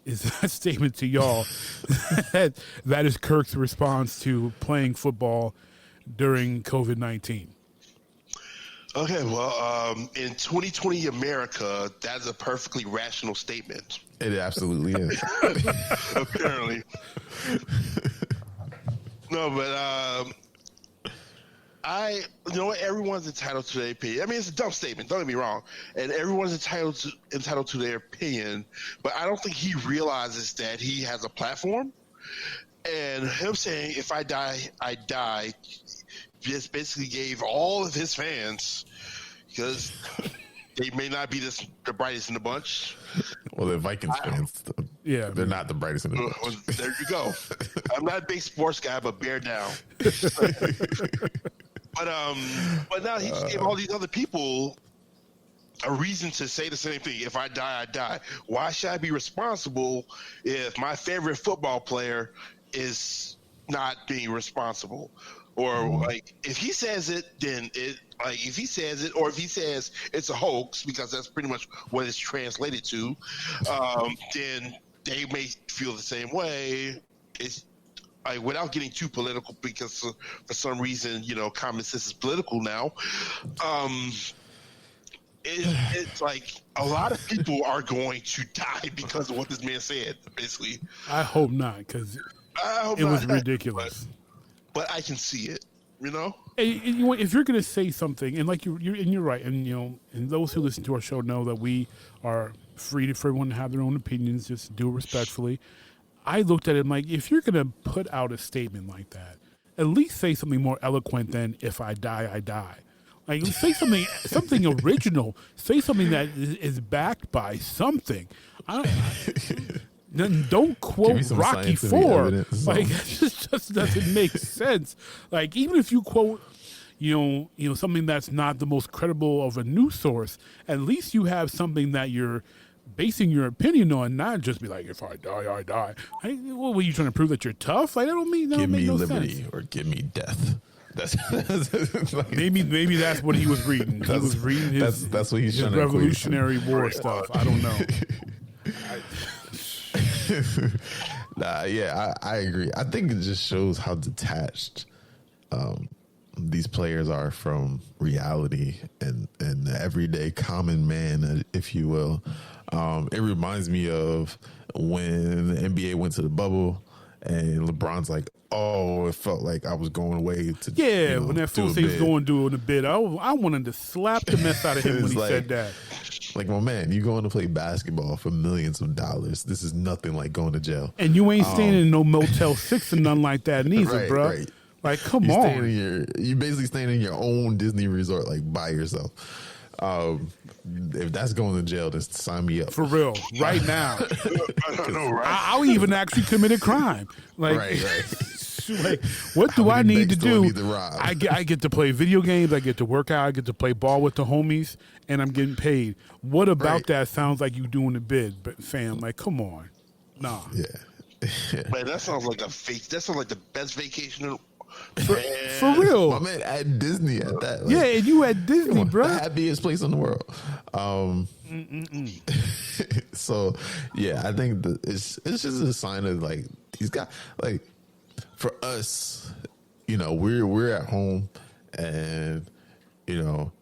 that statement to y'all? That is Kirk's response to playing football during COVID-19. Okay, well, in 2020 America, that's a perfectly rational statement. It absolutely is. Apparently. No, but everyone's entitled to their opinion. I mean, it's a dumb statement. Don't get me wrong, and everyone's entitled to their opinion. But I don't think he realizes that he has a platform, and him saying "if I die, I die" just basically gave all of his fans, because they may not be the brightest in the bunch. Well, the Vikings fans, they're not the brightest in the bunch. Well, there you go. I'm not a big sports guy, but bear down. But now he just gave all these other people a reason to say the same thing. If I die, I die. Why should I be responsible if my favorite football player is not being responsible? Or like, if he says it, then it. Like, if he says it, or if he says it's a hoax, because that's pretty much what it's translated to, then they may feel the same way. It's like, without getting too political, because for some reason, common sense is political now. it's like a lot of people are going to die because of what this man said. Basically, I hope not, because it was ridiculous. But I can see it. You know. And you know, if you're going to say something, and like you're right, and you know, and those who listen to our show know that we are free for everyone to have their own opinions, just do it respectfully. I looked at it like, if you're going to put out a statement like that, at least say something more eloquent than "if I die, I die." Like, say something original. Say something that is backed by something. Don't quote Rocky IV. Like, it just doesn't make sense. Like, even if you quote, you know, something that's not the most credible of a news source, at least you have something that you're basing your opinion on, not just be like, if I die, I die. Like, what were you trying to prove, that you're tough? Like, that don't make no liberty sense. or give me death. That's like, maybe that's what he was reading. He was reading his that's what he's his trying to Revolutionary War stuff. I don't know. I agree. I think it just shows how detached these players are from reality and the everyday common man, if you will. It reminds me of when the NBA went to the bubble and LeBron's like, "Oh, it felt like I was going away to when that fool said he's going doing a bid, I wanted to slap the mess out of him when he said that. Like, well, man, you going to play basketball for millions of dollars. This is nothing like going to jail. And you ain't staying in no Motel 6 or nothing like that neither, right, bro. Right. Like, come on. You basically staying in your own Disney resort, like, by yourself. If that's going to jail, then sign me up. For real, right now. I don't know, right? I'll even actually commit a crime. Like, Right. like, what do I need to do? rob? I get to play video games. I get to work out. I get to play ball with the homies, and I'm getting paid. What about that sounds like you doing a bid, but fam? Like, come on, nah. Yeah. Man, that sounds like a fake. That sounds like the best vacation. For real, My man at Disney at that. Like, yeah, and you at Disney, bro. The happiest place in the world. So yeah, I think it's just a sign of, like, these guys, like, for us, you know, we're at home and, you know,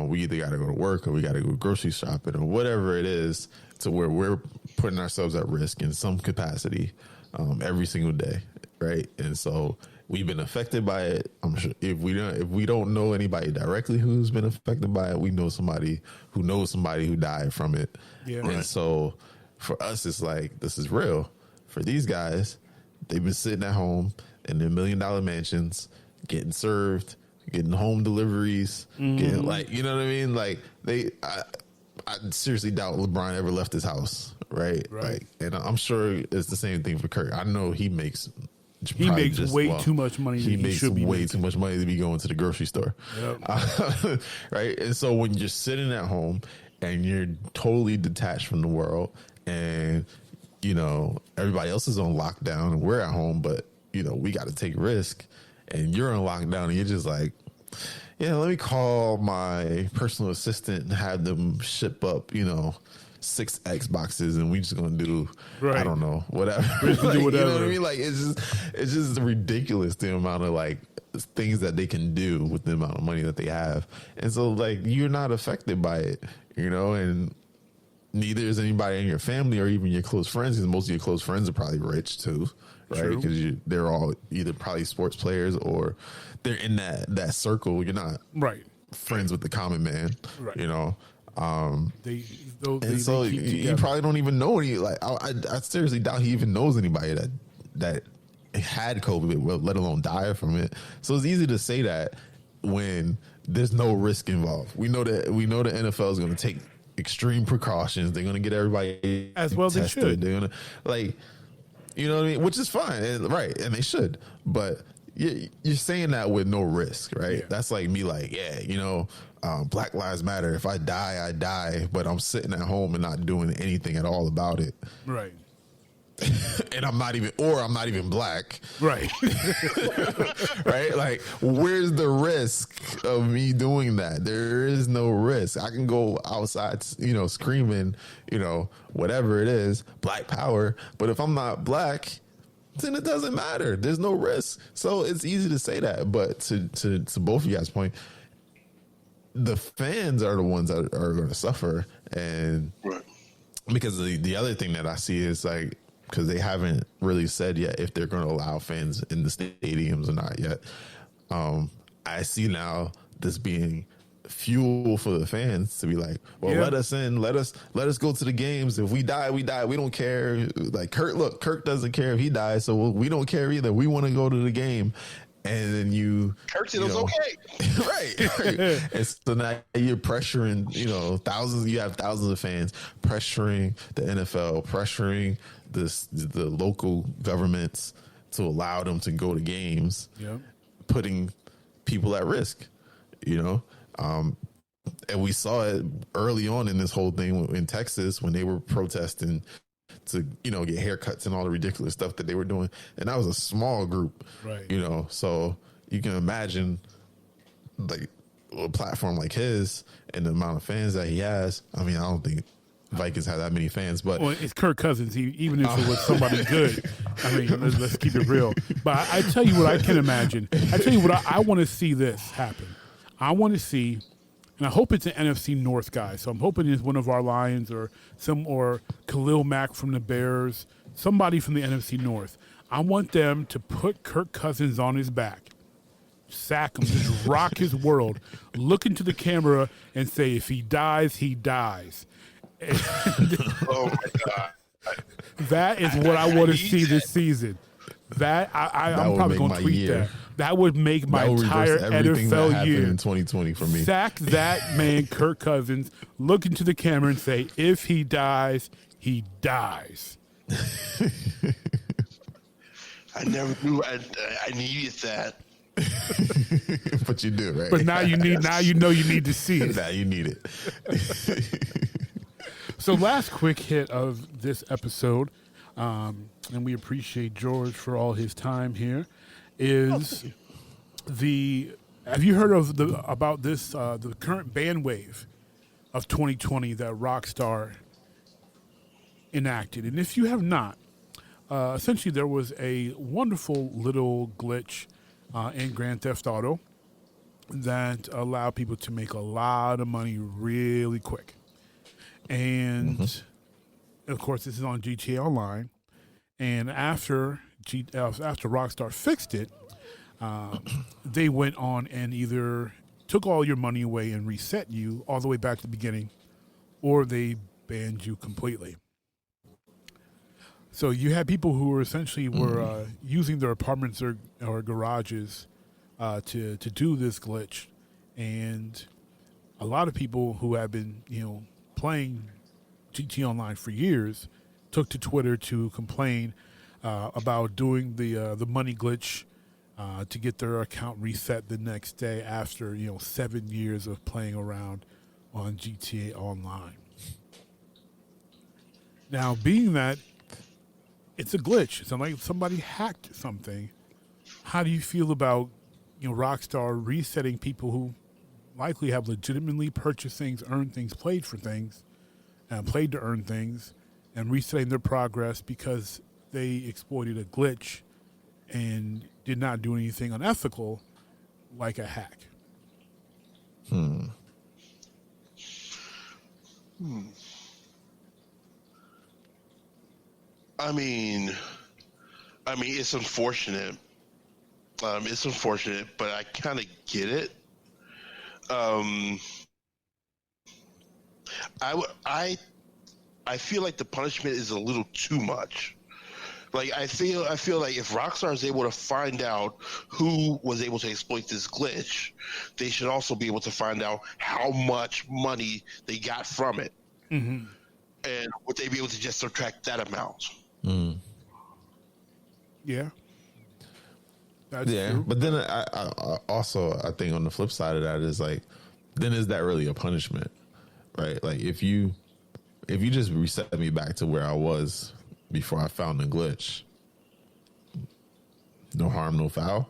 we either got to go to work or we got to go grocery shopping or whatever it is, to where we're putting ourselves at risk in some capacity every single day, right? And so we've been affected by it. I'm sure if we don't know anybody directly who's been affected by it, we know somebody who knows somebody who died from it. Yeah, and right. so for us, it's like, this is real. For these guys, they've been sitting at home in their $1 million mansions, getting served, getting home deliveries, getting, like, you know what I mean? Like, I seriously doubt LeBron ever left his house, right? Like, and I'm sure it's the same thing for Kirk. I know he makes way too much money. He makes way too much money to be going to the grocery store, yep. Right? And so when you're sitting at home and you're totally detached from the world, and, you know, everybody else is on lockdown and we're at home, but, you know, we got to take risk, and you're on lockdown and you're just like, yeah, let me call my personal assistant and have them ship up, you know, 6 Xboxes, and we just gonna do, I don't know, whatever. We're just gonna do whatever. You know what I mean? Like, it's just ridiculous, the amount of, like, things that they can do with the amount of money that they have. And so, like, you're not affected by it, you know, and neither is anybody in your family or even your close friends, because most of your close friends are probably rich too, right? Because they're all either probably sports players or they're in that circle. You're not friends with the common man, you know. You probably don't even know any. Like, I seriously doubt he even knows anybody that had COVID, let alone die from it. So it's easy to say that when there's no risk involved. We know the NFL is going to take extreme precautions. They're going to get everybody as well. Tested. They should. They're going to, like, you know what I mean, which is fine, right? And they should, but you're saying that with no risk, right? Yeah. That's like me, like, yeah, you know, Black Lives Matter. If I die, I die, but I'm sitting at home and not doing anything at all about it, right? And I'm not even black, right? Right? Like, where's the risk of me doing that? There is no risk. I can go outside, you know, screaming, you know, whatever it is, Black Power. But if I'm not black, then it doesn't matter. There's no risk. So it's easy to say that. But to both of you guys' point, the fans are the ones that are going to suffer, and because the other thing that I see is like, because they haven't really said yet if they're going to allow fans in the stadiums or not yet. I see now this being fuel for the fans to be like, well, let us in, let us go to the games. If we die, we die. We don't care. Like Kirk doesn't care if he dies, so we don't care either. We want to go to the game. And then Kirk said it was okay. right. And so now you're pressuring, you have thousands of fans pressuring the NFL, pressuring the local governments to allow them to go to games, putting people at risk, and we saw it early on in this whole thing in Texas when they were protesting to, get haircuts and all the ridiculous stuff that they were doing. And that was a small group, right? So you can imagine like a platform like his and the amount of fans that he has. I mean, I don't think Vikings have that many fans, but it's Kirk Cousins. Even if it was somebody good, I mean, let's keep it real. But I tell you what I can imagine. I tell you what I want to see this happen. I want to see, and I hope it's an NFC North guy. So I'm hoping it's one of our Lions or Khalil Mack from the Bears, somebody from the NFC North. I want them to put Kirk Cousins on his back, sack him, just rock his world, look into the camera and say, if he dies, he dies. Oh my God. That is what I want to see this season. That I'm probably going to tweet that. That would make my entire NFL year in 2020 for me. Sack that man, Kirk Cousins, look into the camera and say, if he dies, he dies. I never knew I needed that. But you do, right? But now you know you need to see it. Now you need it. So last quick hit of this episode, and we appreciate George for all his time here, is have you heard of about this the current ban wave of 2020 that Rockstar enacted? And if you have not, essentially there was a wonderful little glitch in Grand Theft Auto that allowed people to make a lot of money really quick. And of course, this is on GTA Online. And after Rockstar fixed it, they went on and either took all your money away and reset you all the way back to the beginning, or they banned you completely. So you had people who were essentially using their apartments or garages to do this glitch, and a lot of people who have been playing GTA Online for years took to Twitter to complain about doing the money glitch to get their account reset the next day after 7 years of playing around on GTA Online. Now, being that it's a glitch, it's like somebody hacked something, how do you feel about Rockstar resetting people who likely have legitimately purchased things, earned things, played for things, and played to earn things, and resetting their progress because they exploited a glitch and did not do anything unethical like a hack? I mean, it's unfortunate. It's unfortunate, but I kind of get it. I feel like the punishment is a little too much. Like I feel like if Rockstar is able to find out who was able to exploit this glitch, they should also be able to find out how much money they got from it, and would they be able to just subtract that amount? Yeah. That's yeah, true. but then I also think on the flip side of that is like, then is that really a punishment, right? Like if you just reset me back to where I was before I found the glitch, no harm, no foul.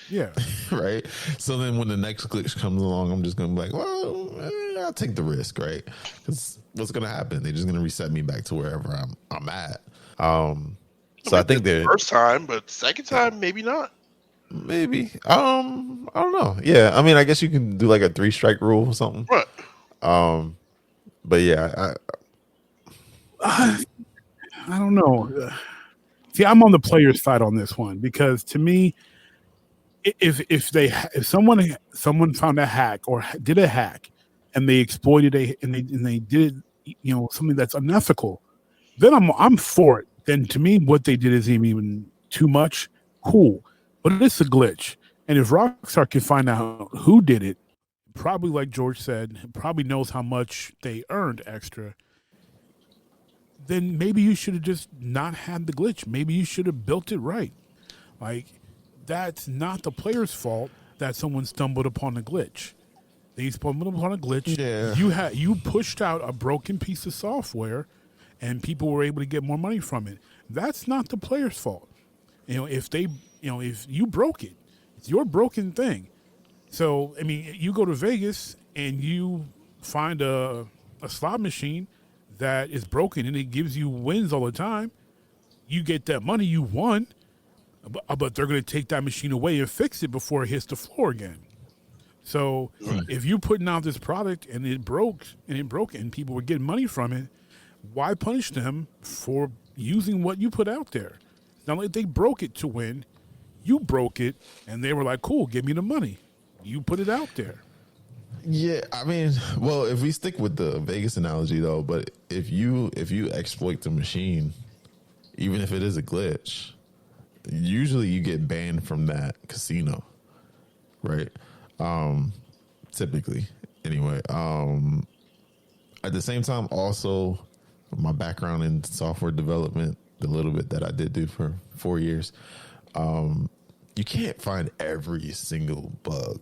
Yeah. Right. So then when the next glitch comes along, I'm just gonna be like, well, I'll take the risk, right? Because what's gonna happen? They're just gonna reset me back to wherever I'm at. So I think the first time, but second time maybe not. Maybe. I don't know. Yeah, I mean, I guess you can do like a 3-strike rule or something. Right. But yeah, I don't know. See, I'm on the player's side on this one because to me, if someone found a hack or did a hack and they exploited and they did something that's unethical, then I'm for it. Then to me, what they did is even too much. Cool, but it's a glitch, and if Rockstar can find out who did it, probably like George said, probably knows how much they earned extra. Then maybe you should have just not had the glitch. Maybe you should have built it right. Like, that's not the player's fault that someone stumbled upon a glitch. They stumbled upon a glitch. Yeah. You pushed out a broken piece of software, and people were able to get more money from it. That's not the player's fault. If you broke it, it's your broken thing. So, I mean, you go to Vegas and you find a slot machine that is broken and it gives you wins all the time. You get that money, you won, but they're going to take that machine away and fix it before it hits the floor again. So if you're putting out this product and it broke and people were getting money from it, why punish them for using what you put out there? Now, if they broke it to win, you broke it, and they were like, cool, give me the money. You put it out there. Yeah, I mean, well, if we stick with the Vegas analogy though, but if you exploit the machine, even if it is a glitch, usually you get banned from that casino, right? Typically, anyway. At the same time, also my background in software development, the little bit that I did do for 4 years, you can't find every single bug.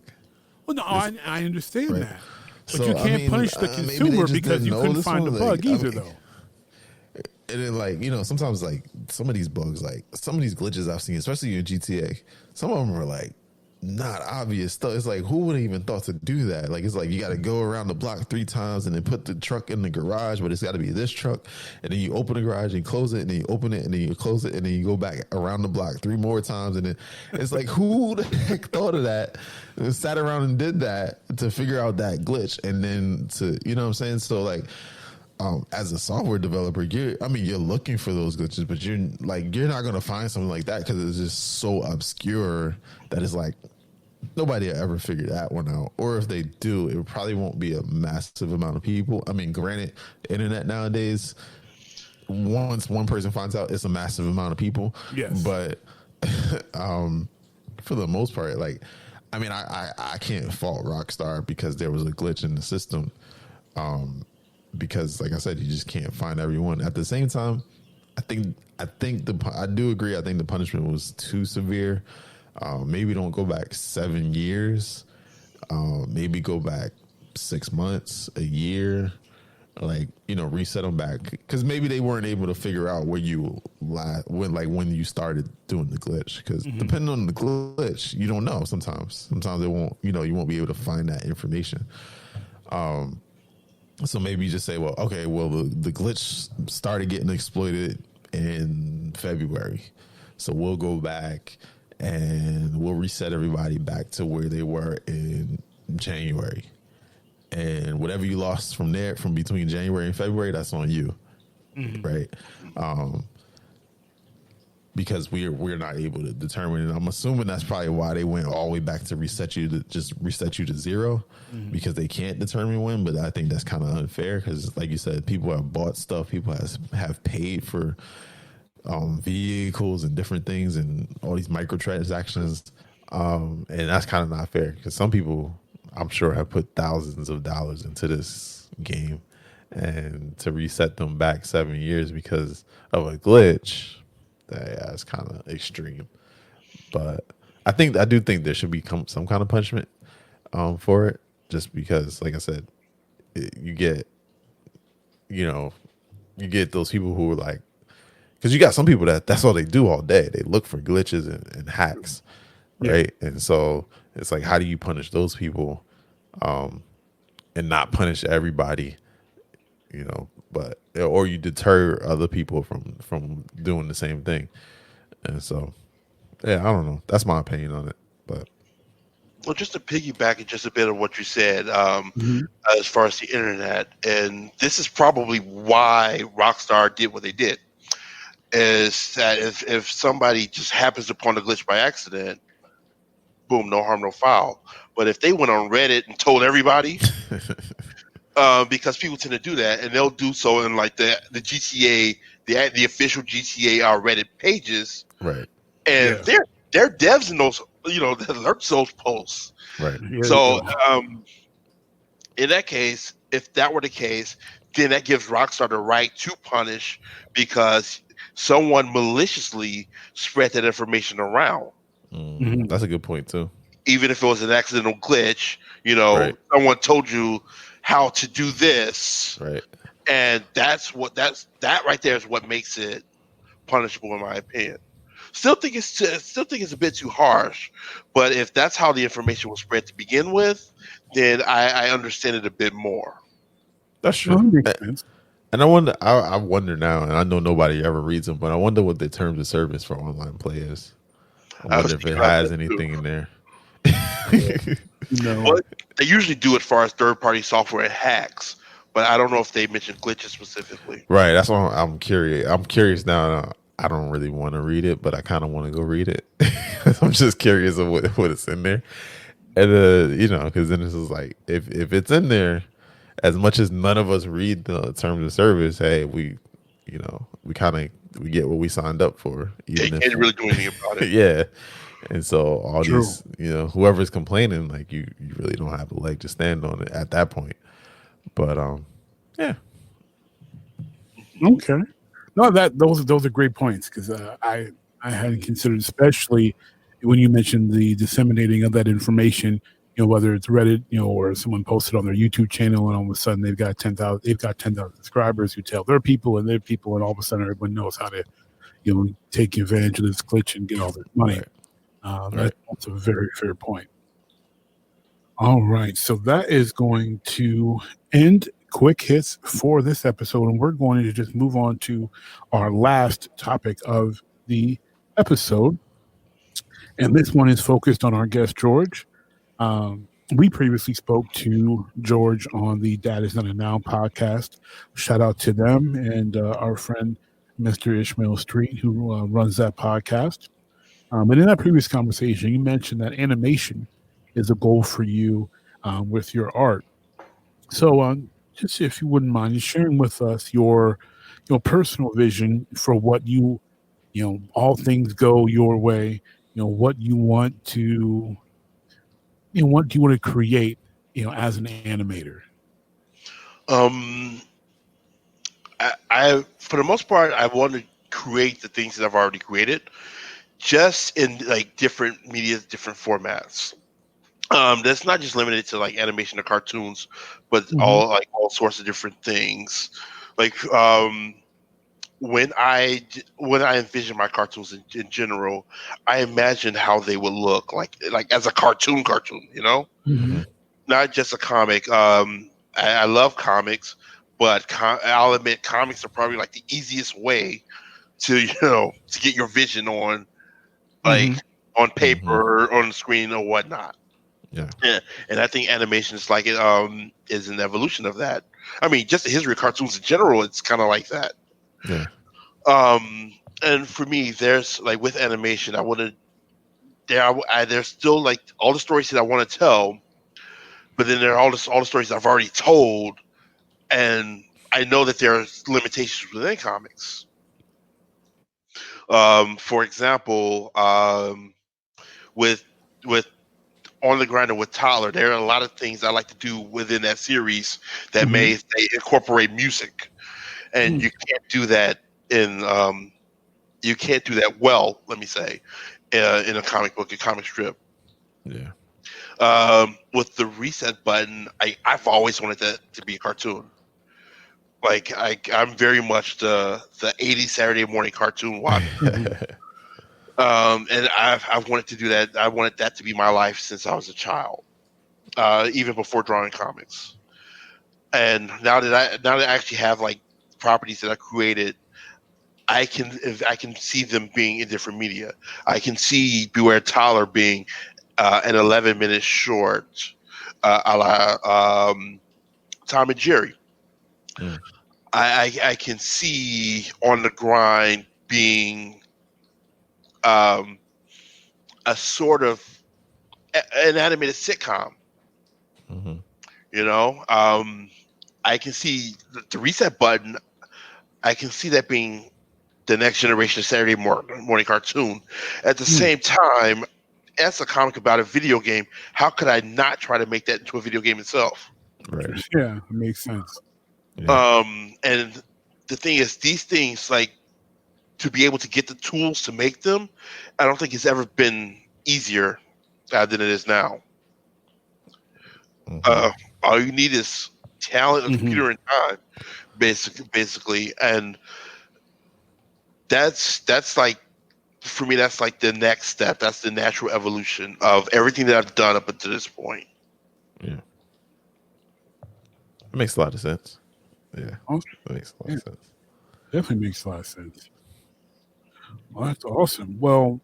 Well, no, I understand right. that. But So, you can't punish the consumer because you couldn't find the bug either, though. And then, like, sometimes, like, some of these bugs, like, some of these glitches I've seen, especially in GTA, some of them are, like, not obvious stuff. It's like, who would have even thought to do that? Like, it's like you got to go around the block 3 times and then put the truck in the garage, but it's got to be this truck. And then you open the garage and close it, and then you open it and then you close it, and then you go back around the block 3 more times. And then it's like, who the heck thought of that? And sat around and did that to figure out that glitch. And then you know what I'm saying? So, like, as a software developer, you're looking for those glitches, but you're not going to find something like that because it's just so obscure that it's like, nobody will ever figure that one out. Or if they do, it probably won't be a massive amount of people. I mean, granted, internet nowadays, once one person finds out, it's a massive amount of people. Yes. But for the most part, like, I mean, I can't fault Rockstar because there was a glitch in the system. Because, like I said, you just can't find everyone. At the same time, I do agree. I think the punishment was too severe. Maybe don't go back 7 years. Maybe go back 6 months, a year. Like, reset them back because maybe they weren't able to figure out where you when you started doing the glitch. Because depending on the glitch, you don't know. Sometimes it won't. You won't be able to find that information. So maybe you just say, well, okay, well, the glitch started getting exploited in February. So we'll go back and we'll reset everybody back to where they were in January. And whatever you lost from there, from between January and February, that's on you, right? Because we're not able to determine. And I'm assuming that's probably why they went all the way back to reset you to 0, because they can't determine when. But I think that's kind of unfair because, like you said, people have bought stuff, people have paid for vehicles and different things and all these microtransactions, and that's kind of not fair because some people, I'm sure, have put thousands of dollars into this game, and to reset them back 7 years because of a glitch. Yeah, it's kind of extreme, but I do think there should be some kind of punishment for it, just because, like I said, you get those people who are like, because you got some people that's all they do all day. They look for glitches and hacks, right? Yeah. And so it's like, how do you punish those people and not punish everybody, but or you deter other people from doing the same thing. And so, yeah, I don't know. That's my opinion on it. But Well, just to piggyback it just a bit of what you said, as far as the internet, and this is probably why Rockstar did what they did, is that if somebody just happens upon a glitch by accident, boom, no harm, no foul. But if they went on Reddit and told everybody, because people tend to do that, and they'll do so in like the GTA, the official GTA Reddit pages, right, and they're devs in those, that alerts those posts. right, So, in that case, if that were the case, then that gives Rockstar the right to punish because someone maliciously spread that information around. That's a good point too. Even if it was an accidental glitch, Right. someone told you how to do this, Right. and that right there is what makes it punishable, in my opinion. Still think it's a bit too harsh, but if that's how the information was spread to begin with, then I understand it a bit more. That's true. Well, that makes sense. And I wonder now, and I know nobody ever reads them, but I wonder what the terms of service for online play is. I wonder if it has anything in there. No. Well, they usually do it as far as third-party software and hacks, but I don't know if they mentioned glitches specifically. Right. That's why I'm curious. I'm curious now. I don't really want to read it, but I kind of want to go read it. I'm just curious of what it's in there. And, because then this is like, if it's in there, as much as none of us read the terms of service, hey, we get what we signed up for. They can't really do anything about it. Yeah. And so all True. these, whoever's complaining, like you really don't have a leg to stand on it at that point. But yeah. Okay. No, those are great points because I hadn't considered, especially when you mentioned the disseminating of that information. Whether it's Reddit, or someone posted on their YouTube channel, and all of a sudden they've got 10,000 subscribers who tell their people, and all of a sudden everyone knows how to, take advantage of this glitch and get all their money. That's a very fair point. All right, so that is going to end quick hits for this episode, and we're going to just move on to our last topic of the episode, and this one is focused on our guest George. We previously spoke to George on the Dad Is Not a Now podcast. Shout out to them and our friend Mr. Ishmael Street, who runs that podcast. And in that previous conversation, you mentioned that animation is a goal for you with your art. So just if you wouldn't mind sharing with us your personal vision for what you all things go your way, what you want to what do you want to create as an animator? I for the most part, I want to create the things that I've already created, just in like different media, different formats. That's not just limited to like animation or cartoons, but all sorts of different things. Like when I envision my cartoons in general, I imagine how they would look like as a cartoon, not just a comic. I love comics, but I'll admit comics are probably like the easiest way to to get your vision on, like on paper or on the screen or whatnot. Yeah, and I think animation is like it is an evolution of that. I mean, just the history of cartoons in general, it's kind of like that. Yeah. And for me, there's like with animation, there's still like all the stories that I want to tell, but then there are all the stories that I've already told, and I know that there are limitations within comics. For example, with On the Grinder with Tyler, there are a lot of things I like to do within that series that may incorporate music, and you can't do that you can't do that well. Let me say, in a comic book, a comic strip. Yeah. With the reset button, I've always wanted that to be a cartoon. Like I'm very much the 80s Saturday morning cartoon watcher. And I've wanted to do that. I wanted that to be my life since I was a child, even before drawing comics. And now that I actually have like properties that I created, I can see them being in different media. I can see Beware Tyler being an 11-minute short, a la Tom and Jerry. I can see On the Grind being a sort of an animated sitcom. You know, I can see the Reset Button. I can see that being the next generation of Saturday morning cartoon. At the same time, as a comic about a video game, how could I not try to make that into a video game itself? Right. Yeah, it makes sense. Yeah. And the thing is, these things, like, to be able to get the tools to make them, I don't think it's ever been easier than it is now. All you need is talent, a computer, and time, basically, and that's like, for me, that's like the next step. That's the natural evolution of everything that I've done up until this point. Yeah, it makes a lot of sense. Yeah, Awesome. it makes a lot of sense. Definitely makes a lot of sense. Well, that's awesome. Well,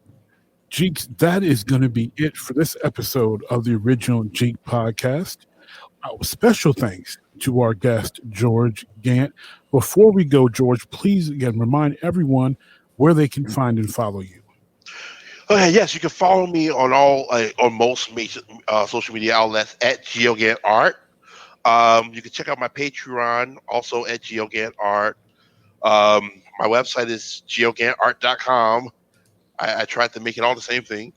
Jeeks, that is going to be it for this episode of the original Jeek podcast. Special thanks to our guest, George Gant. Before we go, George, please again remind everyone where they can find and follow you. Okay, yes, you can follow me on all on most major social media outlets at GeoGantArt. You can check out my Patreon also at GeoGantArt. My website is geogantart.com. I tried to make it all the same thing.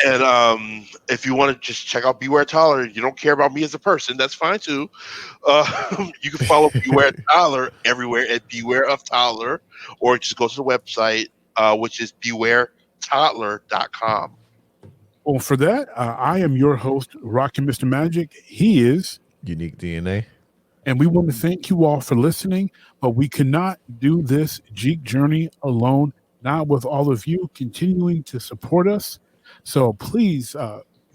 And if you want to just check out Beware Tyler, you don't care about me as a person, that's fine too. You can follow Beware Tyler everywhere at Beware of Tyler, or just go to the website, which is bewaretoddler.com. Well, for that, I am your host, ROCKINMRMAGIC. He is UNIQDNA. And we want to thank you all for listening, but we cannot do this Jeek journey alone, not with all of you continuing to support us. So please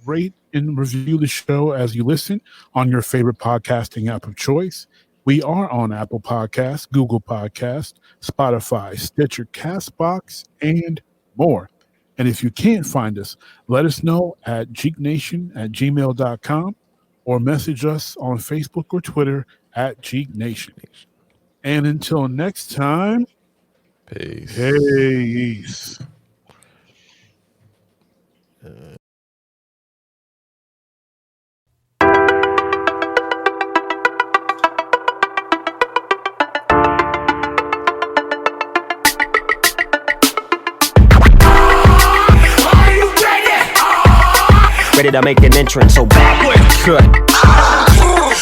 rate and review the show as you listen on your favorite podcasting app of choice. We are on Apple Podcasts, Google Podcasts, Spotify, Stitcher, CastBox, and more. And if you can't find us, let us know at jeeknation@gmail.com or message us on Facebook or Twitter at Jeek Nation. And until next time, Peace. peace. Ready to make an entrance, so backward. Cut.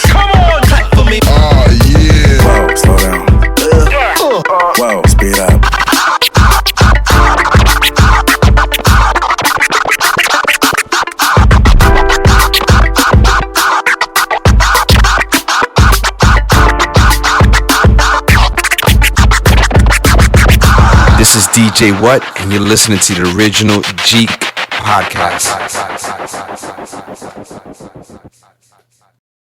Come on, clap for me. Oh, yeah. Whoa, slow down. Whoa, speed up. This is DJ What, and you're listening to the original Jeek podcast.